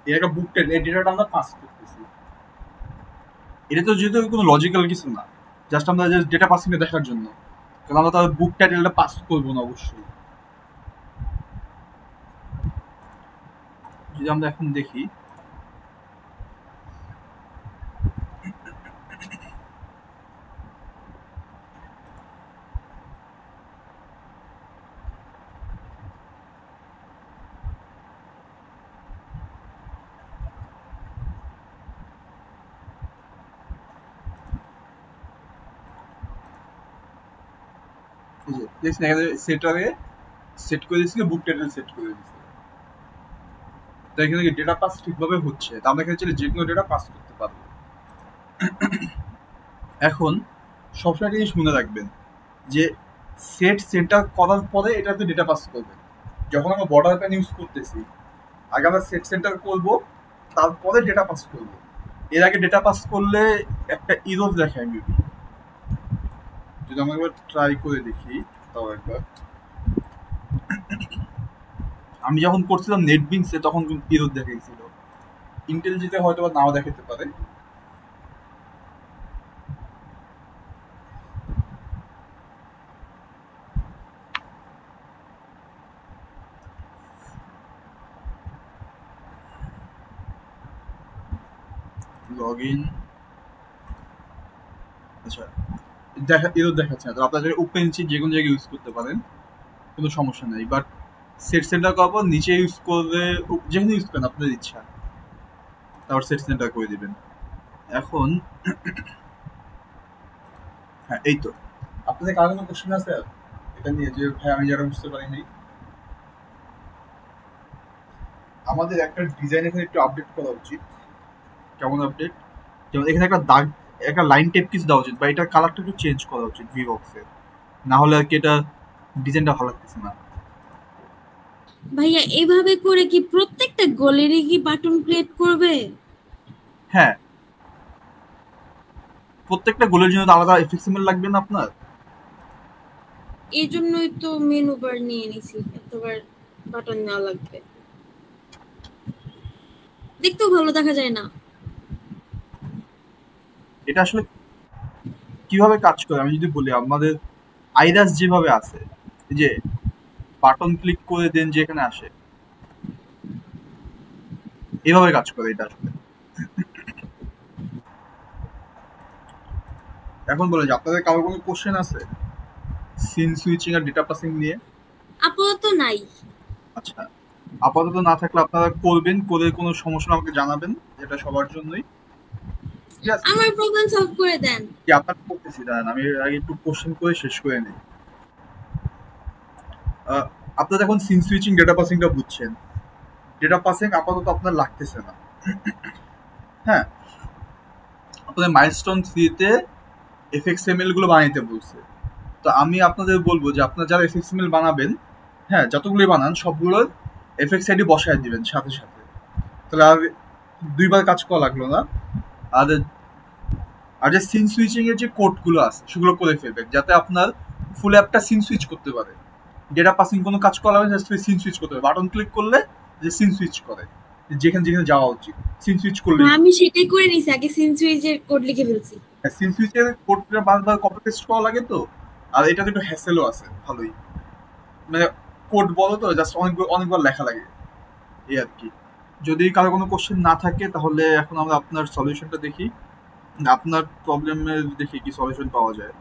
এর একটা বুক টাইটেল, এই ডেটাটা আমরা পাস করতেছি। এটা তো যেহেতু কোনো লজিক্যাল কিছু না, জাস্ট আমরা জাস্ট ডেটা পাসিং এ দেখার জন্য, কারণ আমরা তাহলে বুক টাইটেলটা পাস করবো না অবশ্যই। যদি আমরা এখন দেখি সেটারে সেট করে দিয়েছি, বুক টাইটেল সেট করে দিয়েছি। তো এখানে ডেটা পাস ঠিকভাবে হচ্ছে, তো আমরা এখানে চাইলে যে কোনো ডেটা পাস করতে পারবো। এখন সবসময় জিনিস মনে রাখবেন যে সেট সেন্টার করার পরে এটাতে ডেটা পাস করবে। যখন আমরা বর্ডার প্যান ইউজ করতেছি, আগে আমরা সেট সেন্টার করব, তারপরে ডেটা পাস করব। এর আগে ডেটা পাস করলে একটা ইরর দেখায় মেবি। যদি আমরা একবার ট্রাই করে দেখি, তাও একবার আমি যখন করছিলাম নেটবিনসে তখন ইরর দেখাইছিল। ইন্টেলিজেন্টে হয়তো বা নাও দেখাতে পারে। লগইন, আচ্ছা এরর দেখাচ্ছে না। তো আপনারা ওপেন যে কোনো জায়গায় ইউজ করতে পারেন, কোনো সমস্যা নেই। বাট সেট সেন্টার করার পর নিচে ইউজ করলে যেখানে ইউজ করেন আপনাদের ইচ্ছা, তারপর সেট সেন্টার করে দিবেন। এখন হ্যাঁ, এই তো আপনাদের কারো কোনো কোশ্চেন আছে এটা নিয়ে যে ভাই আমি যারা বুঝতে পারিনি? আমাদের একটা ডিজাইন এখানে একটু আপডেট করা উচিত। কেমন আপডেট? যেমন এখানে একটা দাগ, একটা লাইন টেপ কিছু দেওয়া উচিত, বা এটার কালারটা একটু চেঞ্জ করা উচিত ভিবক্সের, না হলে আর কি এটা ডিজাইনটা ভালো লাগতেছে না। ভাইয়া এইভাবে করে কি প্রত্যেকটা গোলেরই কি বাটন ক্রিয়েট করবে? হ্যাঁ, প্রত্যেকটা গোলের জন্য আলাদা এফএক্সএমএল লাগবে না আপনার? এই জন্যই তো মেনু বার নিয়ে নিছি, এতবার বাটন নেওয়া লাগবে, দেখতেও ভালো দেখা যায় না। এটা আসলে কিভাবে কাজ করে আমি যদি বলি, আমাদের আইরাস যেভাবে আছে, যে বাটন ক্লিক করে দেন যেখানে আসে, এভাবে কাজ করে এটা আসলে। এখন বলে যে আপনাদের কারো কোনো কোশ্চেন আছে সিন সুইচিং আর ডেটা পাসিং নিয়ে? আপাতত নাই। আচ্ছা, আপাতত না থাকলে আপনারা করবেন, করে কোনো সমস্যা আমাকে জানাবেন, এটা সবার জন্যই। ঠিক আছে, আমার প্রবলেম সলভ করে দেন। কি আপনার করতেছি, দাঁড়ান আমি আগে একটু কোশ্চেন করে শেষ করে নিই। আপনারা এখন সিন সুইচিং ডেটা পাসিংটা বুঝছেন। ডেটা পাসিং আপাতত আপনার লাগতেছে না, হ্যাঁ। আপনাদের মাইলস্টোন 3-তে এফএক্সএমএল গুলো বানাইতে বলছে। তো আমি আপনাদের বলবো যে আপনারা যারা এফএক্সএমএল বানাবেন, হ্যাঁ যতগুলোই বানান সবগুলোর এফএক্স আইডি বসায় দিবেন সাথে সাথে, তাহলে আর 2বার কাজ করা লাগলো না। আর আর যে সিন সুইচিং এর যে কোডগুলো আছে সেগুলো করে ফেলবেন, যাতে আপনার ফুল অ্যাপটা সিন সুইচ করতে পারে। ডেটা পাসিং কোনো কাজ করা হবে জাস্ট সিন সুইচ করতে হবে, বাটন ক্লিক করলে যে সিন সুইচ করে, যেখানে যেখানে যাওয়া উচিত সিন সুইচ করলে। আমি সেটাই করে নিছি, আগে সিন সুইচের কোড লিখে ফেলছি। সিন সুইচের কোডটা বারবার কপি পেস্ট করা লাগে তো, আর এটা একটু হ্যাসেলও আছে ভালোই, মানে কোড বলো তো জাস্ট অনেকবার লেখা লাগে এই আর কি। যদি কারো কোনো কোশ্চেন না থাকে তাহলে এখন আমরা আপনার সলিউশনটা দেখি, আপনার প্রবলেমের দেখি কি সলিউশন পাওয়া যায়।